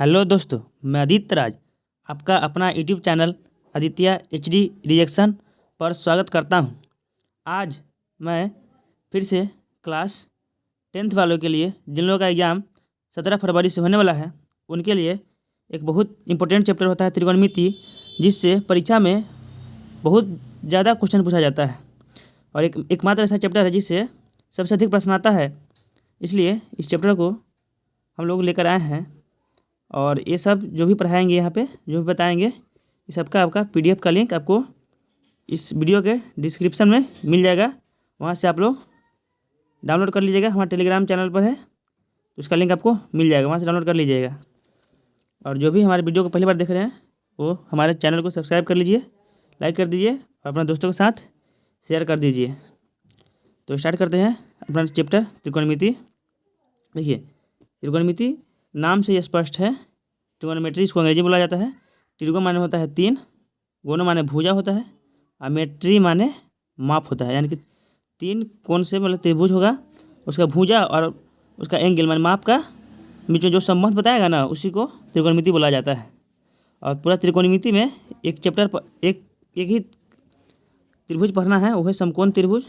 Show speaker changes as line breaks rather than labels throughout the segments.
Hello दोस्तों, मैं आदित्य राज आपका अपना YouTube channel Aditya HD reaction पर स्वागत करता हूं। आज मैं फिर से क्लास 10th वालों के लिए, जिन लोगों का एग्ज़ाम 17 फरवरी से होने वाला है, उनके लिए एक बहुत इंपॉर्टेंट चैप्टर होता है त्रिकोणमिति, जिससे परीक्षा में बहुत ज़्यादा क्वेश्चन पूछा जाता है और एकमात्र ऐसा चैप्टर है जिससे सबसे अधिक प्रश्न आता है। इसलिए इस चैप्टर को हम लोग लेकर आए हैं और ये सब जो भी पढ़ाएंगे यहाँ पे, जो भी बताएंगे, इस सबका आपका PDF का लिंक आपको इस वीडियो के डिस्क्रिप्शन में मिल जाएगा। वहाँ से आप लोग डाउनलोड कर लीजिएगा। हमारा टेलीग्राम चैनल पर है, तो उसका लिंक आपको मिल जाएगा, वहाँ से डाउनलोड कर लीजिएगा। और जो भी हमारे वीडियो को पहली बार देख रहे हैं वो हमारे चैनल को सब्सक्राइब कर लीजिए, लाइक कर दीजिए और अपने दोस्तों के साथ शेयर कर दीजिए। तो स्टार्ट करते हैं अपना चैप्टर त्रिकोणमिति। देखिए, त्रिकोणमिति नाम से ये स्पष्ट है। ट्रिगोनोमेट्री इसको अंग्रेजी में बोला जाता है। ट्रिगो माने होता है तीन, गोनो माने भुजा होता है, और मेट्री माने माप होता है। यानी कि तीन कोण से मतलब त्रिभुज होगा, उसका भुजा और उसका एंगल माने माप का बीच में जो संबंध बताएगा ना, उसी को त्रिकोणमिति बोला जाता है। और पूरा त्रिकोणमिति में एक चैप्टर पर एक ही त्रिभुज पढ़ना है, वो है समकोण त्रिभुज।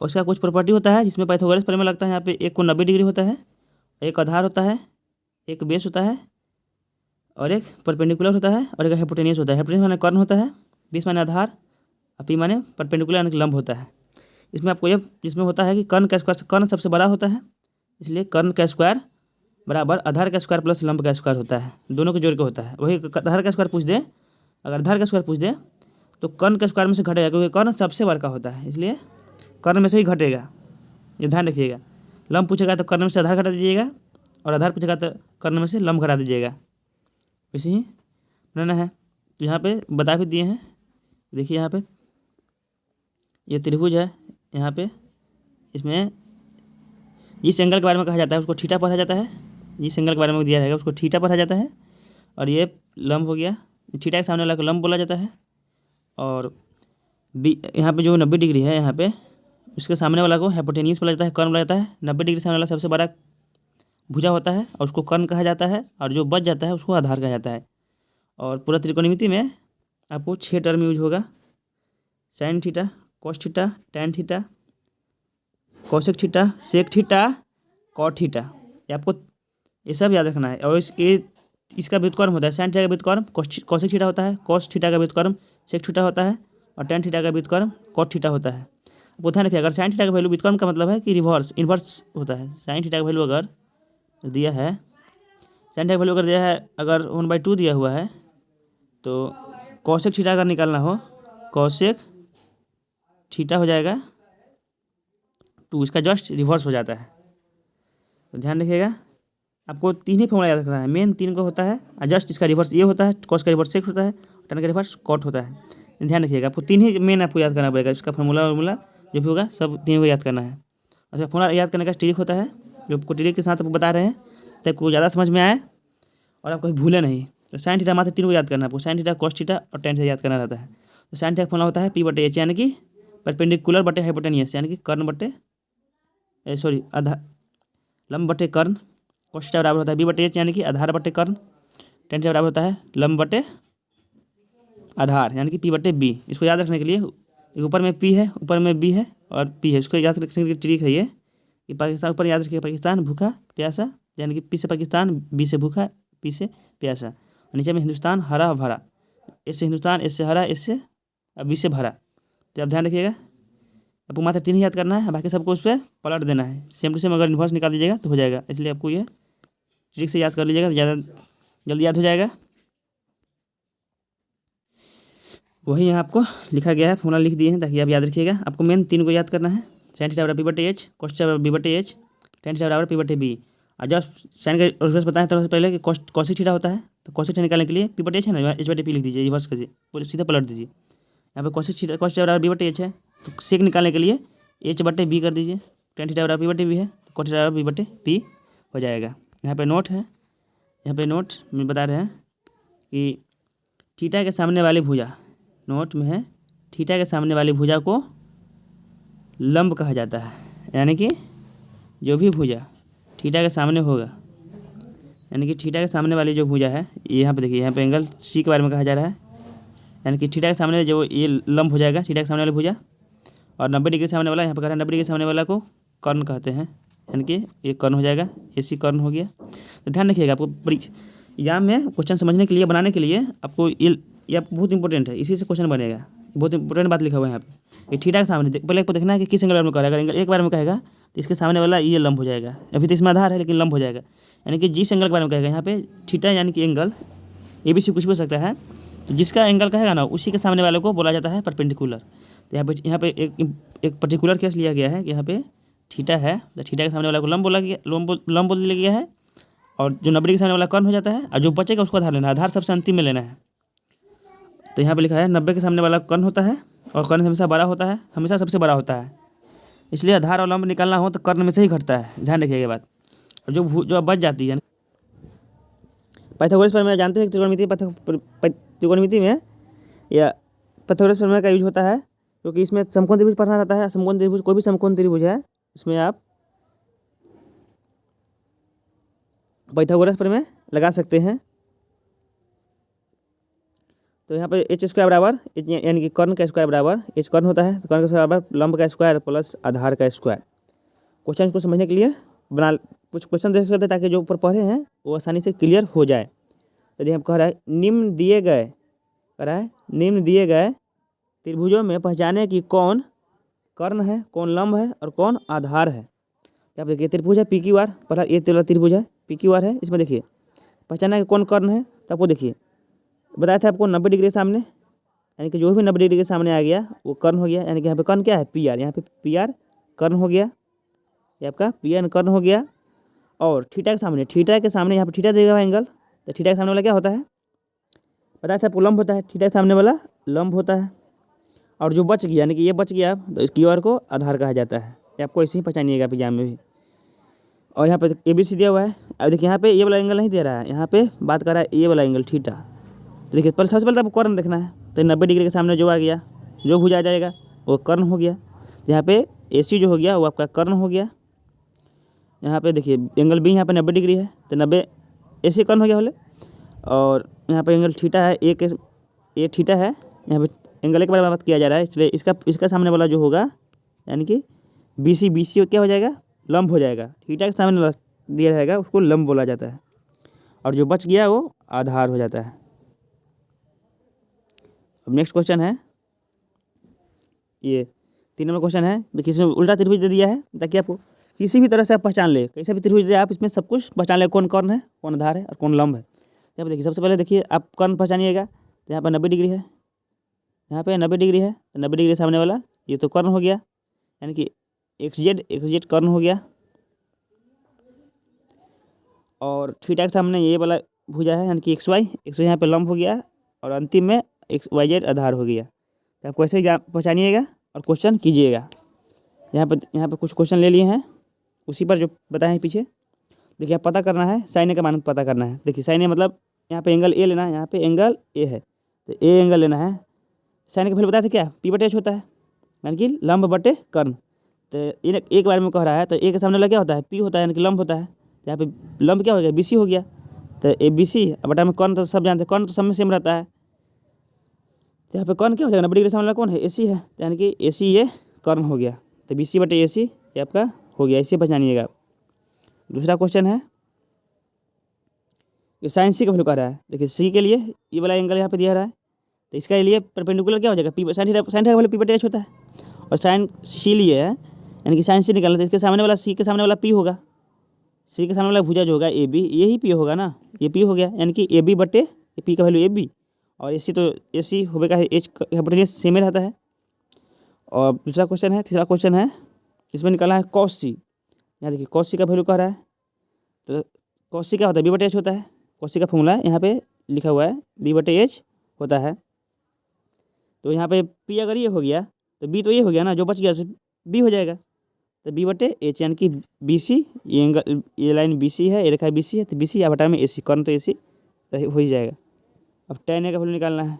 उसका कुछ प्रॉपर्टी होता है जिसमें पाइथागोरस प्रमेय लगता है। यहाँ पे एक कोण 90 डिग्री होता है, एक आधार होता है, एक बेस होता है, और एक परपेंडिकुलर होता है, और एक हाइपोटेन्यूस होता है। हाइपोटेन्यूस माने कर्ण होता है, बेस माने आधार, और पी माने परपेंडिकुलर यानी लंब होता है। इसमें आपको ये इसमें होता है कि कर्ण का स्क्वायर, कर्ण सबसे बड़ा होता है, इसलिए कर्ण का स्क्वायर बराबर आधार का स्क्वायर प्लस लंब का स्क्वायर होता है, दोनों को जोड़ के होता है। वही आधार का स्क्वायर पूछ दे, अगर आधार का स्क्वायर पूछ दे तो कर्ण के स्क्वायर में से घटेगा, क्योंकि कर्ण सबसे बड़ा होता है, इसलिए कर्ण में से ही घटेगा, ये ध्यान रखिएगा। लंब पूछेगा तो कर्ण में से आधार घटा दीजिएगा, और आधार पूछेगा तो कर्ण में से लंब घटा दीजिएगा। वैसे ही बनाना है। तो यहाँ पे बता भी दिए हैं। देखिए यहाँ पे ये त्रिभुज है, यहाँ पे इसमें जिस एंगल के बारे में कहा जाता है उसको थीटा पढ़ा जाता है। जिस एंगल के बारे में दिया रहेगा उसको थीटा पढ़ा जाता है। और ये लंब हो गया, थीटा के सामने वाला को लंब बोला जाता है। और यहाँ पे जो 90 डिग्री है, यहाँ पे उसके सामने वाला को हाइपोटेन्यूस बोला जाता है, कर्ण बोला जाता है। 90 डिग्री सामने वाला सबसे बड़ा भुजा होता है और उसको कर्ण कहा जाता है, और जो बच जाता है उसको आधार कहा जाता है। और पूरा त्रिकोणमिति में आपको 6 टर्म यूज होगा: sine theta, cos theta, tan theta, cosec theta, sec theta, cot theta. ये आपको ये सब याद रखना है। और इसका व्युत्क्रम होता है, साइन थीटा का व्युत्क्रम कोसेक थीटा होता है, कॉस थीटा का व्युत्क्रम सेक थीटा होता है, और टैन थीटा का व्युत्क्रम कॉट थीटा होता है। आपको ध्यान रखिए, अगर साइन थीटा का वैल्यू, व्युत्क्रम का मतलब है कि इन्वर्स होता है। साइन थीटा का वैल्यू अगर दिया है, साइन थीटा का वैल्यू अगर दिया है, अगर 1/2 दिया हुआ है, तो कॉसेक थीटा अगर निकालना हो, कॉसेक थीटा हो जाएगा 2, इसका जस्ट रिवर्स हो जाता है। तो ध्यान रखिएगा, आपको 3 ही फॉर्मूला याद रखना है, मेन 3 को होता है, और जस्ट इसका रिवर्स ये होता है, कॉस का रिवर्स सेक होता है, टैन का रिवर्स कॉट होता है। ध्यान रखिएगा, आपको 3 ही मेन आपको याद करना पड़ेगा। इसका फॉर्मूला जो भी होगा सब 3 को याद करना है। अच्छा, फॉर्मूला याद करने का ट्रिक होता है, जो आपको ट्रिक के साथ आपको बता रहे हैं, ताकि आपको ज़्यादा समझ में आए और आप कभी भूले नहीं। तो साइन थीटा मात्र 3 को याद करना है आपको, साइन थीटा, कॉस थीटा और टैन थीटा याद करना रहता है। तो साइन थीटा का फॉर्मूला होता है P/H, यानी कि परपेंडिकुलर बटे हाइपोटेन्यूस, यानी कि कर्ण बटे आधार, लंब बटे कर्ण। कॉस थीटा बराबर होता है B/H, यानी कि आधार बटे कर्ण। टैन थीटा बराबर होता है लंब बटे आधार, यानी कि P/B। इसको याद रखने के लिए ऊपर में P है, ऊपर में B है और P है, इसको याद रखने की ट्रिक है ये कि पाकिस्तान, ऊपर याद रखिए पाकिस्तान भूखा प्यासा, यानी कि P से पाकिस्तान, B से भूखा, P से प्यासा, और नीचे में हिंदुस्तान हरा भरा, S से हिंदुस्तान, S से हरा, S से B से भरा। तो आप ध्यान रखिएगा, आपको मात्र 3 ही याद करना है, बाकी सबको उस पर पलट देना है। सेम टू सेम अगर इन्वर्स निकाल दीजिएगा तो हो जाएगा। इसलिए आपको ये ट्रिक से याद कर लीजिएगा, तो ज़्यादा जल्दी याद हो जाएगा। वही यहाँ आपको लिखा गया है, फॉर्मूला लिख दिए हैं ताकि आप याद रखिएगा। आपको मेन 3 को याद करना है, साइन थीटा बराबर P/H, कॉस थीटा बराबर B/H, टैन थीटा बराबर P/B। और जब साइन का रिवर्स बताएं तो पहले कि कॉसेक थीटा होता है, तो कॉसेक थीटा निकालने के लिए P/H है ना, H/P लिख दीजिए, रिवर्स करिए, पूरे सीधे पलट दीजिए। यहाँ पे कॉस थीटा बराबर B/H है, तो सेक निकालने के लिए H/B कर दीजिए। टैन थीटा बराबर P/B है, तो कॉस थीटा बराबर B/P हो जाएगा। यहाँ पे नोट है, यहाँ पे नोट में बता रहे हैं कि थीटा के सामने वाली भुजा, नोट में है, थीटा के सामने वाली भुजा को लंब कहा जाता है। यानी कि जो भी भुजा थीटा के सामने होगा, यानी कि थीटा के सामने वाली जो भुजा है, यहाँ पे देखिए, यहाँ पे एंगल सी के बारे में कहा जा रहा है। यानी कि थीटा के सामने जो ये लंब हो जाएगा थीटा के सामने वाली भुजा, और 90 डिग्री सामने वाला, यहाँ पे कह रहा है 90 डिग्री सामने वाला को कर्ण कहते हैं। यानी कि ये कर्ण हो जाएगा, AC कर्ण हो गया। तो ध्यान रखिएगा, आपको एग्जाम में क्वेश्चन समझने के लिए, बनाने के लिए आपको ये आपको बहुत इंपॉर्टेंट है, इसी से क्वेश्चन बनेगा। बहुत इंपॉर्टेंट बात लिखा हुआ है यहाँ पे। ये थीटा के सामने पहले आपको देखना है कि किस एंगल में करेगा। अगर एंगल एक बार में कहेगा तो इसके सामने वाला ये लंब हो जाएगा, अभी तो इसमें आधार है लेकिन लंब हो जाएगा। यानी कि जिस एंगल के बारे में कहेगा यहाँ पे थीटा, यानी कि एंगल ABC कुछ भी हो सकता है, तो जिसका एंगल कहेगा ना उसी के सामने वाले को बोला जाता है परपेंडिकुलर। तो यहाँ पे एक पर्टिकुलर केस लिया गया है कि यहाँ पे थीटा है, तो थीटा के सामने वाला को लंब बोला गया, लंब बोल दिया गया है, और जो 90 के सामने वाला कर्ण हो जाता है, और जो बचेगा उसको आधार लेना है। आधार सबसे अंतिम में लेना है। तो यहाँ पे लिखा है 90 के सामने वाला कर्ण होता है, और कर्ण हमेशा बड़ा होता है, हमेशा सबसे बड़ा होता है। इसलिए आधार और लंब निकालना हो तो कर्ण में से ही घटता है, ध्यान रखिएगा ये बात। और जो बच जाती है, पाइथागोरस प्रमेय जानते हैं, त्रिकोणमिति में या पाइथागोरस प्रमेय का यूज होता है, क्योंकि इसमें समकोण त्रिभुज पढ़ना रहता है। समकोण त्रिभुज, कोई भी समकोण त्रिभुज है, इसमें आप पाइथागोरस प्रमेय लगा सकते हैं। तो यहाँ पे h² बराबर, यानी कि कर्ण का स्क्वायर बराबर, h कर्ण होता है तो कर्ण का स्क्वायर बराबर लंब का स्क्वायर प्लस आधार का स्क्वायर। क्वेश्चन को समझने के लिए कुछ क्वेश्चन देख सकते हैं, ताकि जो ऊपर पढ़े हैं वो आसानी से क्लियर हो जाए। तो देखिए, कह रहा है निम्न दिए गए त्रिभुजों में पहचाने कि कौन कर्ण है, कौन लंब है और कौन आधार है। तो आप देखिए, त्रिभुज है PQR, पहला ये त्रिभुज है PQR है। इसमें देखिए पहचाना कि कौन कर्ण है, तो आपको देखिए बताया था आपको 90 डिग्री के सामने, यानी कि जो भी 90 डिग्री के सामने आ गया वो कर्ण हो गया। यानी कि यहाँ पे कर्ण क्या है PR, यहाँ पे PR कर्ण हो गया, ये आपका PN कर्ण हो गया। और थीटा के सामने यहाँ पे थीटा देगा एंगल, तो थीटा के सामने वाला क्या होता है, बताया था आपको लंब होता है, थीटा के सामने वाला लंब होता है। और जो बच गया, यानी कि ये बच गया, तो इस QR को आधार कहा जाता है। ये आपको ऐसे ही पहचानिएगा एग्जाम में भी। और यहाँ पे ABC दिया हुआ है। अब देखिए, यहाँ पे ये वाला एंगल नहीं दे रहा है, यहाँ पे बात कर रहा है ये वाला एंगल थीटा। तो देखिए, सबसे पहले तो आपको कर्ण देखना है। तो 90 डिग्री के सामने जो आ गया, जो भुजा आ जाएगा वो कर्ण हो गया। यहाँ पे AC जो हो गया वो आपका कर्ण हो गया। यहाँ पे देखिए एंगल B यहाँ पे 90 डिग्री है, तो 90 AC कर्ण हो गया बोले। और यहाँ पे एंगल थीटा है, ये थीटा है, यहाँ पे एंगल एक बार बात किया जा रहा है, इसलिए इसका सामने वाला जो होगा, यानी कि BC क्या हो जाएगा, लंब हो जाएगा। थीटा के सामने वाला दिया रहेगा उसको लंब बोला जाता है, और जो बच गया वो आधार हो जाता है। अब नेक्स्ट क्वेश्चन है, ये 3 नंबर क्वेश्चन है। देखिए, इसमें उल्टा त्रिभुज दे दिया है, ताकि आपको किसी भी तरह से आप पहचान ले, कैसे भी त्रिभुज दे आप इसमें सब कुछ पहचान ले, कौन कर्ण है, कौन आधार है और कौन लंब है। यहाँ पे देखिए, सबसे पहले देखिए आप कर्ण पहचानिएगा। तो यहाँ पर 90 डिग्री है, यहाँ पे 90 डिग्री है, तो 90 डिग्री सामने वाला ये तो कर्ण हो गया, यानी कि XZ कर्ण हो गया। और थीटा के सामने ये वाला भुजा है, यानी कि XY यहाँ पे लंब हो गया, और अंतिम में XYZ आधार हो गया। तो आपको ऐसे ही पहचानिएगा और क्वेश्चन कीजिएगा। यहाँ पे कुछ क्वेश्चन ले लिए हैं उसी पर जो बताए हैं पीछे। देखिए, आप पता करना है साइन ए का मान पता करना है। देखिए, साइन ए मतलब यहाँ पे एंगल A लेना है, यहाँ पे एंगल A है, तो A एंगल लेना है। साइन का पहले बताया था क्या, P/H होता है, यानी कि लंब बटे कर्ण। तो एक बार में कह रहा है, तो A के सामने वाला क्या होता है, P होता है, यानी कि लंब होता है। यहाँ पे लंब क्या हो गया, BC हो गया। तो ABC बटा में कर्ण, तो सब जानते हैं कर्ण तो सब में सेम रहता है। तो यहाँ पे कर्ण क्या हो जाएगा, 90 डिग्री सामने वाला कौन है, AC है, यानी कि AC ये कर्ण हो गया। तो BC बटे AC ये आपका हो गया, इसे पहचानिएगा। दूसरा क्वेश्चन है, ये साइन C का वैल्यू कह रहा है। देखिए, C के लिए ये वाला एंगल यहाँ पे दिया रहा है, तो इसका लिए परपेंडिकुलर क्या हो जाएगा, साइन थीटा का वैल्यू P/H होता है। और साइन C लिए है, यानी कि साइन C निकालना, तो इसके सामने वाला C के सामने वाला P होगा। C के सामने वाला भुजा जो होगा AB, यही P होगा ना, ये P हो गया, यानी कि AB बटे P का वैल्यू AB। और AC तो AC होगा, H हाइपोटेन्यूस सेम ही रहता है। और दूसरा क्वेश्चन है, तीसरा क्वेश्चन है, इसमें निकाला है cos C। यहाँ देखिए cos C का वैल्यू कह रहा है, तो cos C क्या होता है, B/H होता है। cos C का फॉर्मूला यहाँ पे लिखा हुआ है, B/H होता है। तो यहाँ पे P अगर ये हो गया तो B तो ये हो गया ना, जो बच गया B हो जाएगा। तो B/H, यानी कि BC, ये एंगल, ये लाइन BC है, ये रेखा BC है, तो BC या बटा में AC, कर्ण तो AC हो ही जाएगा। अब tan A का वैल्यू निकालना है।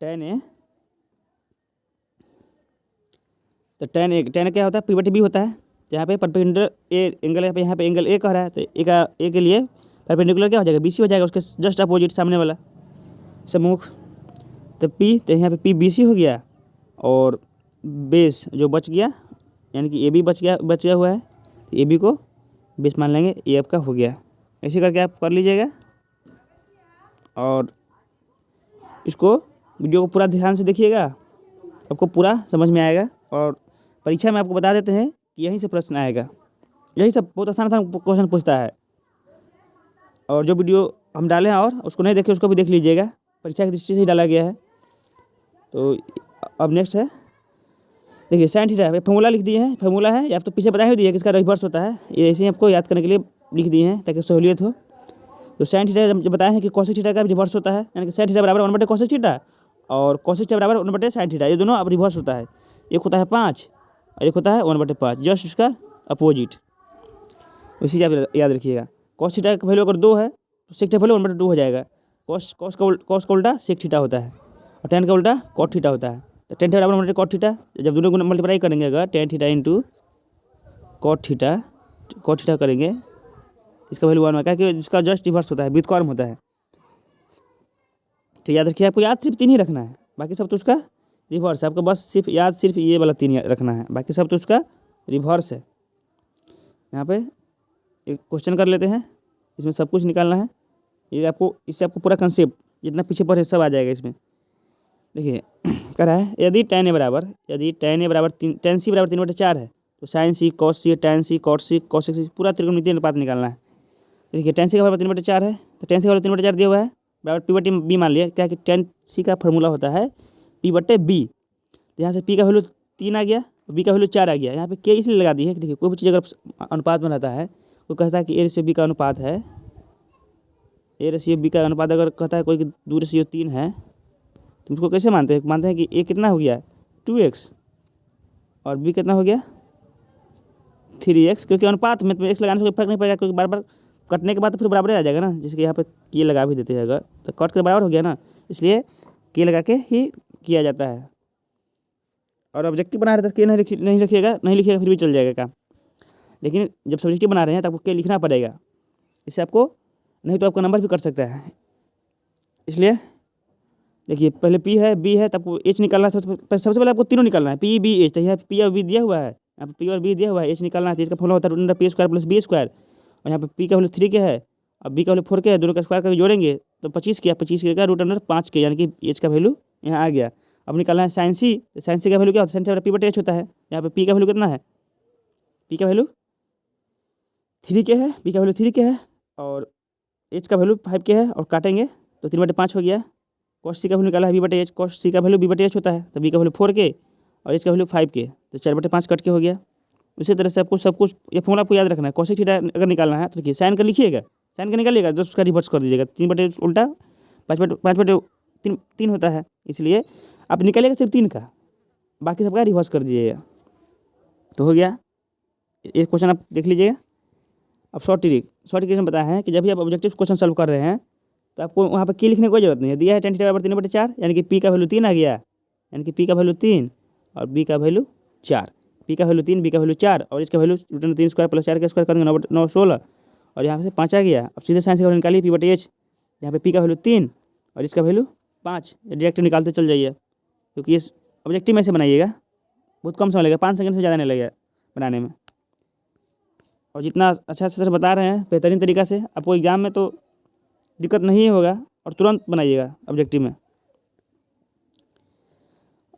tan A, तो tan A क्या होता है, P/B होता है। तो यहाँ पे परपेंडिकुलर ए एंगल है, यहाँ पे एंगल ए कह रहा है, तो ए के लिए परपेंडिकुलर क्या हो जाएगा, BC हो जाएगा, उसके जस्ट अपोजिट सामने वाला सम्मुख। तो P, तो यहाँ पे PBC हो गया, और बेस जो बच गया यानी कि AB बच गया हुआ है, तो AB को बेस मान लेंगे, ये आपका हो गया। ऐसे करके आप कर लीजिएगा, और इसको वीडियो को पूरा ध्यान से देखिएगा, आपको पूरा समझ में आएगा। और परीक्षा में आपको बता देते हैं कि यहीं से प्रश्न आएगा, यही सब बहुत आसान क्वेश्चन पूछता है। और जो वीडियो हम डाले हैं और उसको नहीं देखे उसको भी देख लीजिएगा, परीक्षा की दृष्टि से ही डाला गया है। तो अब नेक्स्ट है, देखिए साइन थीटा है, फॉर्मूला लिख दिए हैं, फॉर्मूला है, आप तो पीछे बता ही दिए कि इसका रिवर्स होता है, ये ऐसे ही आपको याद करने के लिए लिख दिए हैं ताकि सहूलियत हो। तो साइन थीटा जब बताया है कि कोसेक थीटा का रिवर्स होता है, यानी कि साइन थीटा बराबर 1/cos कोसेक थीटा, और कोसेक थीटा बराबर 1/sin साइन थीटा, ये दोनों अब रिवर्स होता है। एक होता है 5 और एक होता है 1/5, जस्ट उसका अपोजिट। इसी से आप याद रखिएगा, cos थीटा का वैल्यू अगर 2 है तो सेक थीटा वैल्यू 1/2 हो जाएगा। cos का उल्टा सेक थीटा होता है, और tan का उल्टा cot थीटा होता है। तो tan थीटा बराबर cot थीटा, जब दोनों को मल्टीप्लाई करेंगे अगर tan theta into cot theta करेंगे, इसका वैल्यू 1 होगा, क्योंकि इसका जस्ट रिवर्स होता है, व्युत्क्रम होता है। तो याद रखिए, आपको याद सिर्फ 3 ही रखना है, बाकी सब तो उसका रिवर्स है। आपको बस सिर्फ ये वाला 3 रखना है, बाकी सब तो उसका रिवर्स है। यहाँ पे एक क्वेश्चन कर लेते हैं, इसमें सब कुछ निकालना है। इससे आपको पूरा कंसेप्ट जितना पीछे पढ़े सब आ जाएगा इसमें। देखिए कह रहा है, यदि tan A बराबर 3/4 है, तो sin C cos C tan C cot C cos C पूरा त्रिकोणमितीय अनुपात निकालना है। देखिए tan C का बराबर 3/4 है, तो tan C का बराबर 3/4 दिया हुआ है, बराबर P/B मान लिया। क्या है कि tan C का फॉर्मूला होता है P/B। यहाँ से P का वैल्यू 3 आ गया, B का वैल्यू 4 आ गया। यहाँ पे K इसलिए लगा दी है कि देखिए कोई भी चीज़ अगर अनुपात में रहता है, कोई कहता है कि A/B का अनुपात है, A/B का अनुपात अगर कहता है कोई कि 2/3 है, तो उसको कैसे मानते हैं कि A कितना हो गया 2x और B कितना हो गया 3x, क्योंकि अनुपात में x लगाने से कोई फर्क नहीं पड़ेगा, क्योंकि बार बार कटने के बाद तो फिर बराबर आ जाएगा ना। जैसे कि यहाँ पे K लगा भी देते हैं अगर, तो कट के बराबर हो गया ना, इसलिए K लगा के ही किया जाता है। और ऑब्जेक्टिव बना रहे थे K नहीं लिखिएगा फिर भी चल जाएगा काम, लेकिन जब सब्जेक्टिव बना रहे हैं तो आपको K लिखना पड़ेगा, इससे आपको नहीं तो आपका नंबर भी कट सकता है। इसलिए देखिए पहले P है B है, तब आपको H निकालना है। सबसे पहले आपको तीनों निकालना है, P B H। तो यहाँ P और B दिया हुआ है, यहाँ पे P और B दिया हुआ है, H निकालना है। तो इसका फॉर्मूला होता है √P² + B²। और यहाँ पे P का वैल्यू 3 के है और B का वैल्यू 4 के है, दोनों का स्क्वायर करके जोड़ेंगे तो 25 का √5 के, यानी कि H का वैल्यू यहाँ आ गया। अब निकालना है sin C, तो sin C का वैल्यू क्या होता है, sin C P/H होता है। यहाँ पे P का वैल्यू कितना है, P का वैल्यू 3 के है, B का वैल्यू 3 के है, और H का वैल्यू 5 के है, और काटेंगे तो 3/5 हो गया। cos C का वैल्यू निकाला है B/H, cos C का वैल्यू B/H होता है, तो B का वैल्यू 4 के और H का वैल्यू 5 के, तो 4/5 कट के हो गया। उसी तरह से आपको सब कुछ ये फॉर्मूला आपको याद रखना है। कोसेक थीटा अगर निकालना है तो देखिए साइन का लिखिएगा, साइन का निकालिएगा, जस्ट उसका रिवर्स कर दीजिएगा। 3/, उल्टा 5/3 होता है, इसलिए आप निकालिएगा सिर्फ 3 का, बाकी सबका रिवर्स कर दीजिएगा तो हो गया। ये क्वेश्चन आप देख लीजिएगा। अब शॉर्ट ट्रिक में बताया है कि जब भी आप ऑब्जेक्टिव क्वेश्चन सॉल्व कर रहे हैं तो आपको वहाँ पर की लिखने की कोई जरूरत नहीं है। दिया है tan थीटा बराबर 3/4, यानी कि P का वैल्यू 3 आ गया, यानी कि P का वैल्यू 3 और B का वैल्यू 4। P का वैल्यू 3, B का वैल्यू 4 और इसका वैल्यू √3² + 4 का स्क्वायर करेंगे 9 16, और यहाँ से 5 आ गया। अब सीधे साइन से वैल्यू निकालिए P/H, यहाँ पे P का वैल्यू 3 और इसका वैल्यू 5, डायरेक्ट निकालते चल जाइए, क्योंकि ये ऑब्जेक्टिव में से बनाइएगा, बहुत कम समय लगेगा, 5 सेकंड से ज़्यादा नहीं लगेगा बनाने में। और जितना अच्छा से बता रहे हैं बेहतरीन तरीक़ा से, आपको एग्जाम में तो दिक्कत नहीं होगा, और तुरंत बनाइएगा ऑब्जेक्टिव में।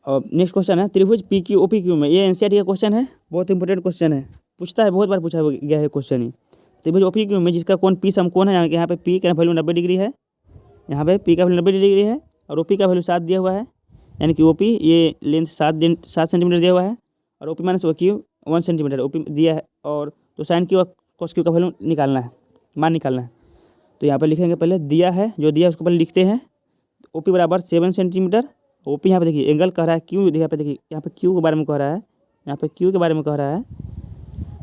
और नेक्स्ट क्वेश्चन है त्रिभुज PQOPQ में, ये NCERT का क्वेश्चन है, बहुत इंपॉर्टेंट क्वेश्चन है, पूछता है, बहुत बार पूछा गया है क्वेश्चन ही। त्रिभुज OPQ में जिसका कोण P समकोण है, यहाँ पे P का वैल्यू 90 डिग्री है, यहाँ पे P का वैल्यू 90 डिग्री है, और OP का वैल्यू 7 दिया हुआ है, यानी कि OP ये लेंथ 7 सेंटीमीटर दिया हुआ है, और OP - OQ 1 सेंटीमीटर OP दिया है। और तो साइन Q और cos Q का वैल्यू निकालना है, मान निकालना है। तो यहाँ पर लिखेंगे, पहले दिया है, जो दिया है उसको पहले लिखते हैं। OP बराबर 7 सेंटीमीटर, OP यहाँ पे देखिए एंगल कह रहा है Q, यहाँ पे देखिए यहाँ पे Q के बारे में कह रहा है, यहाँ पे Q के बारे में कह रहा है,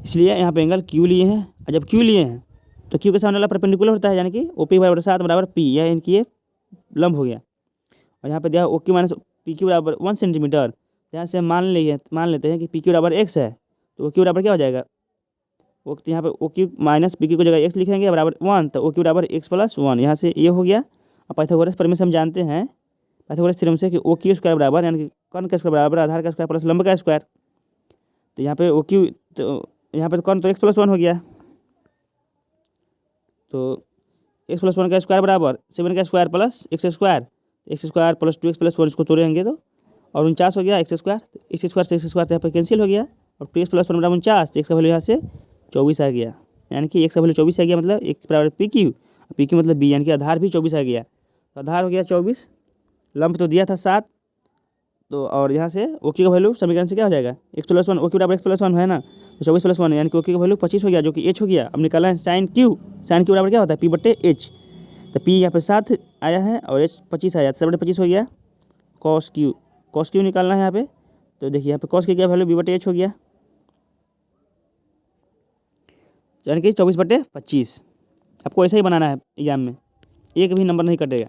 इसलिए यहाँ पे एंगल Q लिए हैं। और जब Q लिए हैं तो Q के सामने वाला परपेंडिकुलर होता है, यानी कि OP बराबर 7 बराबर P, यह इनकी ये लंब हो गया। और यहाँ पे दिया OQ - PQ बराबर 1 सेंटीमीटर, यहाँ से मान लेते हैं कि PQ बराबर x है, तो OQ बराबर क्या हो जाएगा यहाँ पे O Q minus P Q की जगह एक्स लिखेंगे बराबर 1, तो ओ क्यू बराबर एक्स प्लस 1। यहाँ से ये हो गया। और पाइथागोरस प्रमेय से हम जानते हैं, पाइथागोरस थ्योरम से, कि ओ क्यू स्क्वायर बराबर यानी कि कर्ण का स्क्वायर बराबर आधार का स्क्वायर प्लस लंब का स्क्वायर। तो यहाँ पे ओ क्यू, तो यहाँ पे कर्ण तो एक्स प्लस 1 हो गया, तो एक्स प्लस 1 का स्क्वायर बराबर 7 का square plus x square, x square plus 2x plus 1 इसको तोड़ेंगे तो और 49 हो गया एक्स स्क्वायर। एक्स स्क्वायर से एक्स स्क्वायर यहाँ पर कैंसिल हो गया और 2x प्लस 1 बराबर 49, एक्स का वैल्यू यहाँ से 24 आ गया। यानी कि एक्स का वैल्यू 24 आ गया, मतलब एक्स बराबर पी क्यू मतलब बी, यानी कि आधार भी 24 आ गया। तो आधार हो गया 24, लंब तो दिया था 7, तो और यहाँ से ओ क्यू का वैल्यू समीकरण से क्या हो जाएगा, एक्स प्लस 1, ओ क्यू बराबर एक्स प्लस 1 है ना, तो 24 प्लस 1 यानी कि ओ क्यू का वैल्यू 25 हो गया, जो कि एच हो गया। अब निकालना है साइन क्यू बराबर क्या होता है, पी बटे एच। तो पी यहाँ पे 7 आया है और एच 25 आया, 7 बटे 25 हो गया। कॉस क्यू निकालना है यहाँ पे, तो देखिए यहाँ पे कॉस की क्या वैल्यू बी बटे एच हो गया, यानी कि 24 बटे 25। आपको ऐसा ही बनाना है एग्जाम में, एक भी नंबर नहीं कटेगा।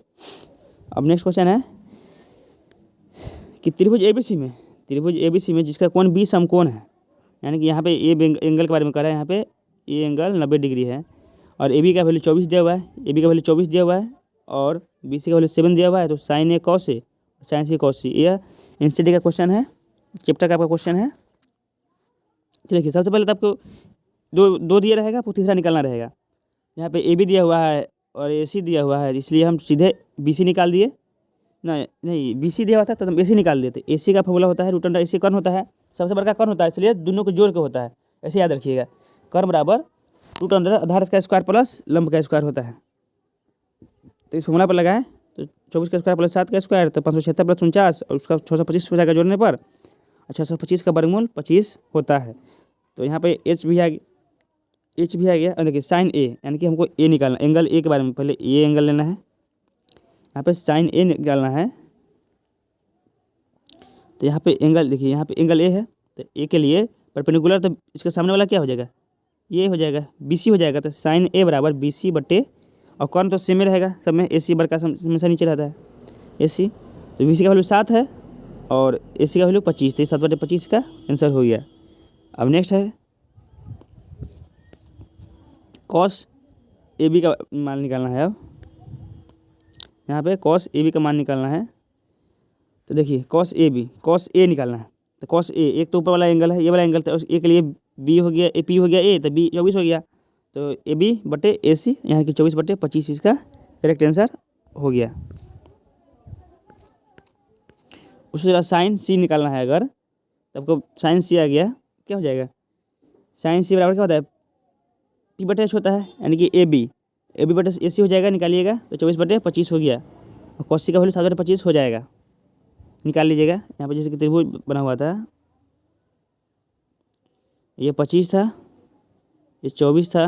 अब नेक्स्ट क्वेश्चन है कि त्रिभुज एबीसी में जिसका कोण बी समकोण है, यानी कि यहाँ पे ए एंगल के बारे में कह रहा है। यहाँ पे ए एंगल 90 डिग्री है और ए बी का वैल्यू 24 दिया हुआ है, और बी सी का वैल्यू 7 दिया हुआ है। तो sign A cos A, sign C cos सी, यह एनसीटी का क्वेश्चन है, चैप्टर का आपका क्वेश्चन है। तो देखिए सबसे पहले तो आपको दो दिया रहेगा, आपको तीसरा निकालना रहेगा। यहाँ पे ए बी दिया हुआ है और ए सी दिया हुआ है, इसलिए हम सीधे बी सी निकाल दिए। नहीं बी सी दिया हुआ था तो हम ए सी निकाल देते। ए सी का फॉर्मूला होता है रूट अंडर ए सी, कर्ण होता है, सबसे बड़का कर्ण होता है, इसलिए दोनों को जोड़ के होता है, ऐसे याद रखिएगा। कर्ण बराबर रूट अंडर आधार का स्क्वायर प्लस लंब का स्क्वायर होता है। तो इस फॉर्मूला पर लगाएं तो 24 का स्क्वायर प्लस 7 का स्क्वायर, तो 576 प्लस 49 और उसका 625 हो जाएगा जोड़ने पर, 625 का वर्गमूल 25 होता है। तो यहाँ पे एच भी आ गया। और देखिए साइन ए, यानी कि हमको ए निकालना, एंगल ए के बारे में पहले ए एंगल लेना है। यहाँ पे साइन ए निकालना है, तो यहाँ पे एंगल देखिए, यहाँ पे एंगल ए है, तो ए के लिए परपेंडिकुलर, तो इसके सामने वाला क्या हो जाएगा, ये हो जाएगा बी सी हो जाएगा। तो साइन ए बराबर बी सी बटे, और कौन तो सेम में रहेगा सब में, ए सी बड़का हमेशा नीचे रहता है ए सी। तो बी सी का वैल्यू 7 है और ए सी का वैल्यू 25, तो 7 बटे 25 का आंसर हो गया। अब नेक्स्ट है कॉस ए बी का मान निकालना है। अब यहाँ पे कॉस ए बी का मान निकालना है, तो देखिए कॉस ए निकालना है। तो कॉस ए, एक तो ऊपर वाला एंगल है, ये वाला एंगल था, उस ए के लिए बी हो गया, ए पी हो गया ए, तो बी 24 हो गया। तो ए बी बटे ए सी, यहाँ की 24 बटे 25 इसका करेक्ट आंसर हो गया। उसी तरह साइन सी निकालना है, अगर तो आपको साइन सी आ गया, क्या हो जाएगा, साइन सी बराबर क्या होता है, पी बटे एच होता है, यानी कि ए बी बटे ए सी हो जाएगा, निकालिएगा तो 24 बटे 25 हो गया। और कॉस सी का वैल्यू 7 बटे 25 हो जाएगा, निकाल लीजिएगा। यहाँ पे जैसे कि त्रिभुज बना हुआ था, ये 25 था, ये 24 था,